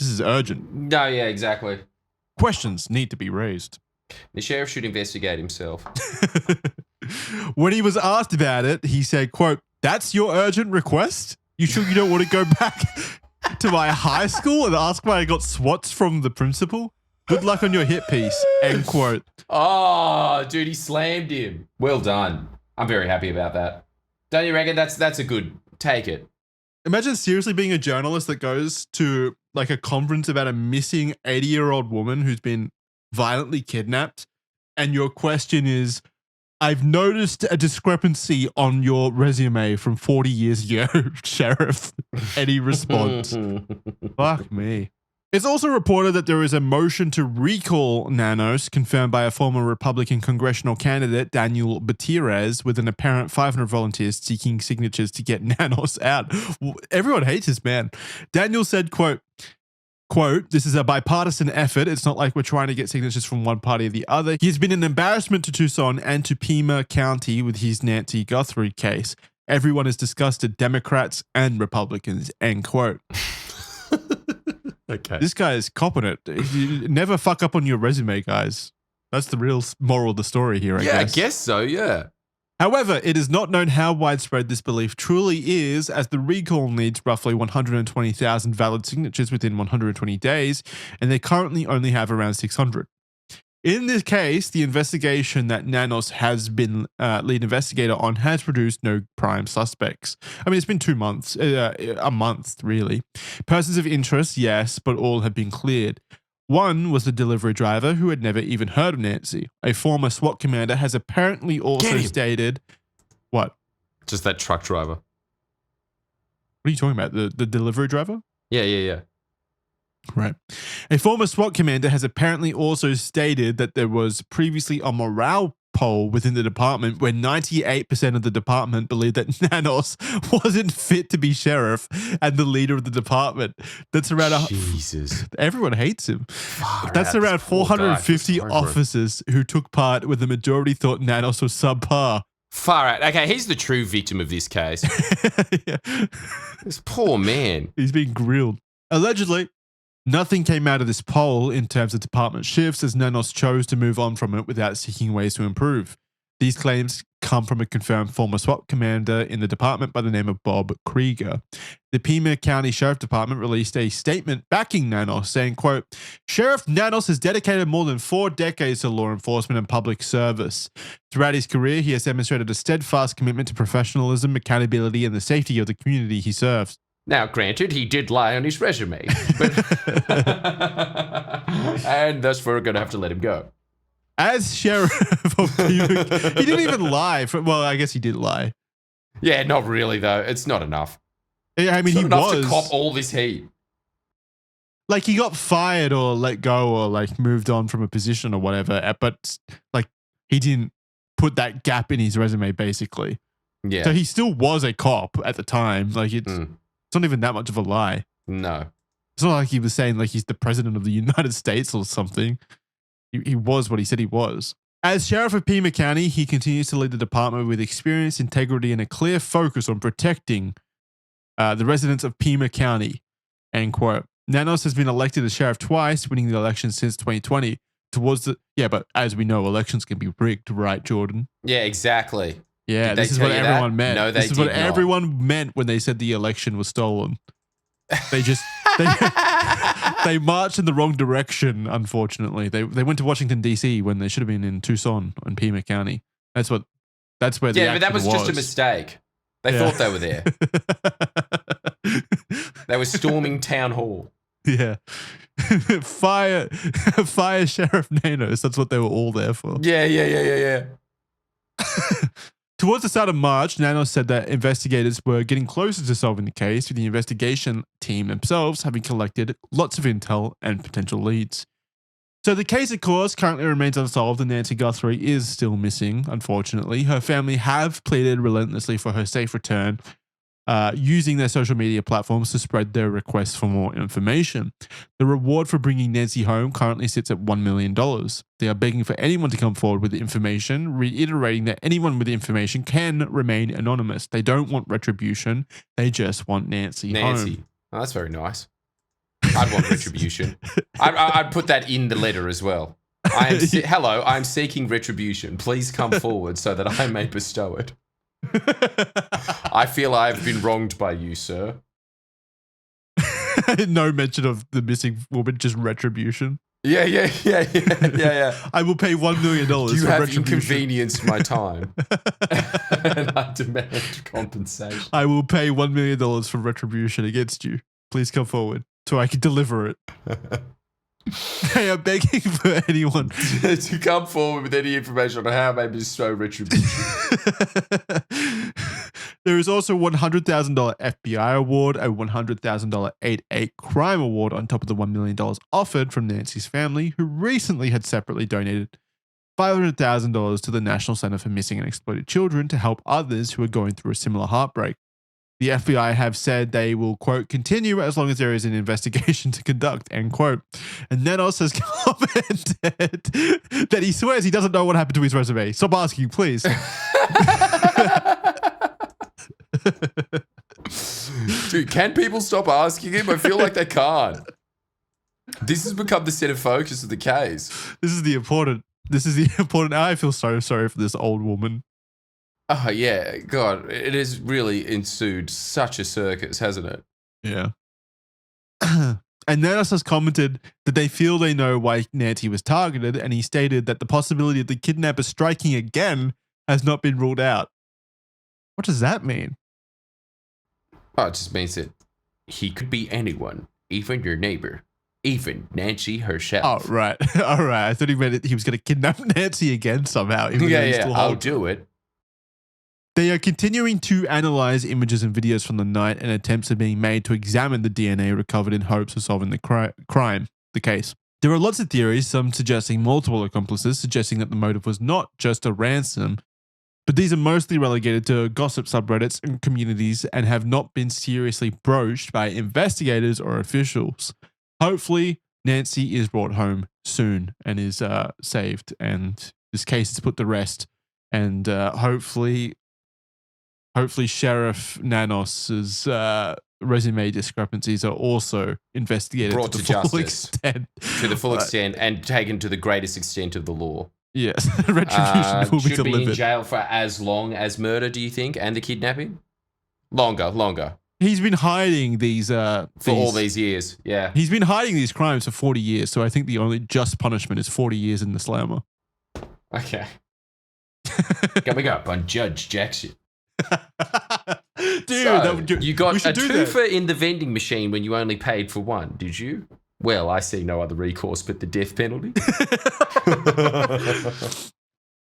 is urgent. No, yeah, exactly. Questions need to be raised. The sheriff should investigate himself. When he was asked about it, he said, quote, "That's your urgent request? You sure you don't want to go back to my high school and ask why I got swats from the principal? Good luck on your hit piece," end quote. Oh, dude, he slammed him. Well done. I'm very happy about that. Don't you reckon that's a good take it? Imagine seriously being a journalist that goes to like a conference about a missing 80-year-old woman who's been violently kidnapped, and your question is, "I've noticed a discrepancy on your resume from 40 years ago, Sheriff." Any response? Fuck me. It's also reported that there is a motion to recall Nanos, confirmed by a former Republican congressional candidate, Daniel Gutierrez, with an apparent 500 volunteers seeking signatures to get Nanos out. Everyone hates this man. Daniel said, quote, "This is a bipartisan effort. It's not like we're trying to get signatures from one party or the other. He's been an embarrassment to Tucson and to Pima County with his Nancy Guthrie case. Everyone is disgusted, Democrats and Republicans," end quote. Okay. This guy is copping it. You never fuck up on your resume, guys. That's the real moral of the story here, I guess. Yeah, I guess so, yeah. However, it is not known how widespread this belief truly is, as the recall needs roughly 120,000 valid signatures within 120 days, and they currently only have around 600. In this case, the investigation that Nanos has been lead investigator on has produced no prime suspects. I mean, it's been 2 months, a month, really. Persons of interest, yes, but all have been cleared. One was the delivery driver who had never even heard of Nancy. A former SWAT commander has apparently also stated, what? Just that truck driver. What are you talking about? The delivery driver? Yeah. Right. A former SWAT commander has apparently also stated that there was previously a morale poll within the department where 98% of the department believed that Nanos wasn't fit to be sheriff and the leader of the department. That's around Jesus. Everyone hates him. That's out, around 450 officers who took part, with the majority thought Nanos was subpar. Far out. Okay, he's the true victim of this case. Yeah. This poor man. He's being grilled. Allegedly, nothing came out of this poll in terms of department shifts, as Nanos chose to move on from it without seeking ways to improve. These claims come from a confirmed former SWAT commander in the department by the name of Bob Krieger. The Pima County Sheriff Department released a statement backing Nanos, saying, quote, "Sheriff Nanos has dedicated more than 4 decades to law enforcement and public service. Throughout his career, he has demonstrated a steadfast commitment to professionalism, accountability, and the safety of the community he serves." Now, granted, he did lie on his resume, but and thus we're going to have to let him go. As sheriff of Pima, he didn't even lie. Well, I guess he did lie. Yeah, not really though. It's not enough. I mean, it's not enough to cop all this heat. Like, he got fired or let go or like moved on from a position or whatever, but like he didn't put that gap in his resume, basically. Yeah. So he still was a cop at the time. Like it's not even that much of a lie. No. It's not like he was saying like he's the president of the United States or something. He was what he said he was. As sheriff of Pima County, he continues to lead the department with experience, integrity, and a clear focus on protecting the residents of Pima County. End quote. Nanos has been elected as sheriff twice, winning the election since 2020. But as we know, elections can be rigged, right, Jordan? Yeah, exactly. Yeah, this is what everyone meant. No, this is what everyone meant when they said the election was stolen. They marched in the wrong direction, unfortunately. They went to Washington, D.C. when they should have been in Tucson and Pima County. That's where the action was. Yeah, but that was just a mistake. They thought they were there. They were storming town hall. Yeah. Fire Sheriff Nanos. That's what they were all there for. Yeah. Towards the start of March, Nanos said that investigators were getting closer to solving the case, with the investigation team themselves having collected lots of intel and potential leads. So the case, of course, currently remains unsolved, and Nancy Guthrie is still missing, unfortunately. Her family have pleaded relentlessly for her safe return, using their social media platforms to spread their requests for more information. The reward for bringing Nancy home currently sits at $1 million. They are begging for anyone to come forward with information, reiterating that anyone with information can remain anonymous. They don't want retribution. They just want Nancy home. Oh, that's very nice. I'd want retribution. I'd put that in the letter as well. Hello, I'm seeking retribution. Please come forward so that I may bestow it. I feel I've been wronged by you, sir. No mention of the missing woman, just retribution. Yeah. I will pay $1 million. You have inconvenienced my time, and I demand compensation. I will pay $1 million for retribution against you. Please come forward so I can deliver it. They are begging for anyone to come forward with any information on how I may bestow retribution. There is also a $100,000 FBI award, a $100,000 8/8 crime award on top of the $1 million offered from Nancy's family, who recently had separately donated $500,000 to the National Center for Missing and Exploited Children to help others who are going through a similar heartbreak. The FBI have said they will, quote, continue as long as there is an investigation to conduct, end quote. And Nanos has commented that he swears he doesn't know what happened to his resume. Stop asking, please. Dude, can people stop asking him? I feel like they can't. This has become the center focus of the case. This is the important. I feel so sorry for this old woman. Oh, yeah. God, it has really ensued such a circus, hasn't it? Yeah. And Nanos has commented that they feel they know why Nancy was targeted, and he stated that the possibility of the kidnapper striking again has not been ruled out. What does that mean? Oh, it just means that he could be anyone, even your neighbor. even Nancy Oh, herself. right. All right. I thought he meant he was going to kidnap Nancy again somehow. Even though he's still I'll holding- do it. They are continuing to analyze images and videos from the night, and attempts are being made to examine the DNA recovered in hopes of solving the case. There are lots of theories, some suggesting multiple accomplices, suggesting that the motive was not just a ransom, but these are mostly relegated to gossip subreddits and communities and have not been seriously broached by investigators or officials. Hopefully, Nancy is brought home soon and is saved, and this case is put to rest, and hopefully Sheriff Nanos's resume discrepancies are also investigated Brought to to the full justice. extent. To the full extent and taken to the greatest extent of the law. Yes, retribution will be should be in delivered. jail for as long as murder, do you think? And the kidnapping? Longer. He's been hiding these For all these years, yeah. He's been hiding these crimes for 40 years, so I think the only just punishment is 40 years in the slammer. Okay. Coming up on Judge Jackson. Dude, So, you got a do that. twofer in the vending machine when you only paid for one, did you? Well, I see no other recourse but the death penalty.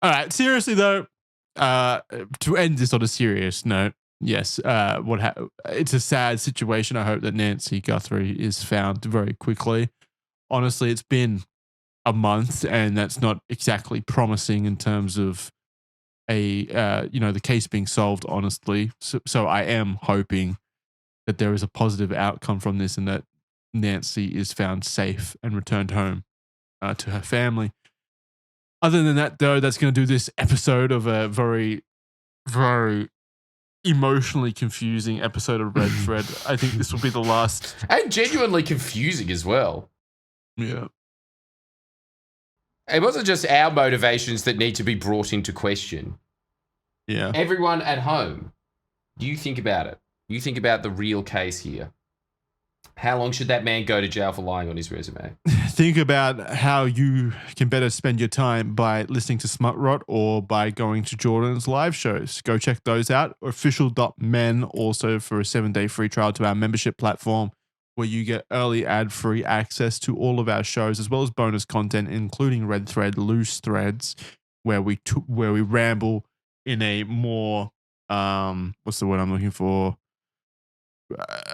All right, seriously though, to end this on a serious note, yes, it's a sad situation. I hope that Nancy Guthrie is found very quickly. Honestly, it's been a month, and that's not exactly promising in terms of the case being solved. Honestly, so I am hoping that there is a positive outcome from this, and that Nancy is found safe and returned home to her family. Other than that, though, that's going to do this episode of a very, very emotionally confusing episode of Red Thread. I think this will be the last. And genuinely confusing as well. Yeah. It wasn't just our motivations that need to be brought into question. Yeah. Everyone at home, you think about it. You think about the real case here. How long should that man go to jail for lying on his resume? Think about how you can better spend your time by listening to Smut Rot or by going to Jordan's live shows. Go check those out. Official.men also for a 7-day free trial to our membership platform, where you get early ad-free access to all of our shows, as well as bonus content, including Red Thread, Loose Threads, where we ramble in a more what's the word I'm looking for?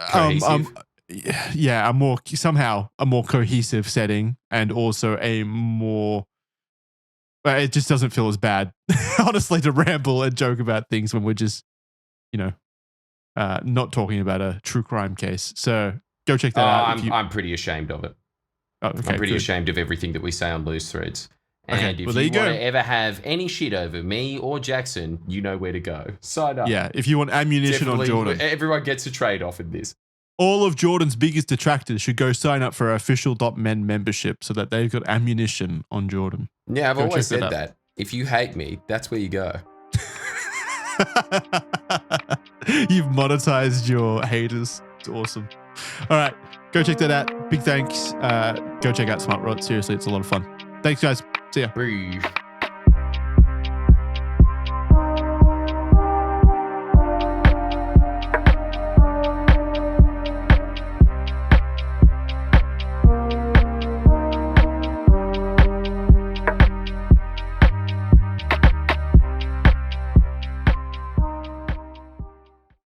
Cohesive? Yeah, a more cohesive setting, and also a more. It just doesn't feel as bad, honestly, to ramble and joke about things when we're just, not talking about a true crime case. So go check that out. I'm pretty ashamed of it. Oh, okay, I'm pretty good. ashamed of everything that we say on Loose Threads. And Okay, if well, there you you go. want to ever have any shit over me or Jackson, you know where to go. Sign up. Yeah, if you want ammunition on Jordan. Everyone gets a trade-off in this. All of Jordan's biggest detractors should go sign up for our official.men membership so that they've got ammunition on Jordan. Yeah, I've Go always check said that out. that. If you hate me, that's where you go. You've monetized your haters. It's awesome. All right, go check that out. Big thanks. Go check out Smart Rod. Seriously, it's a lot of fun. Thanks, guys. See ya. Breathe.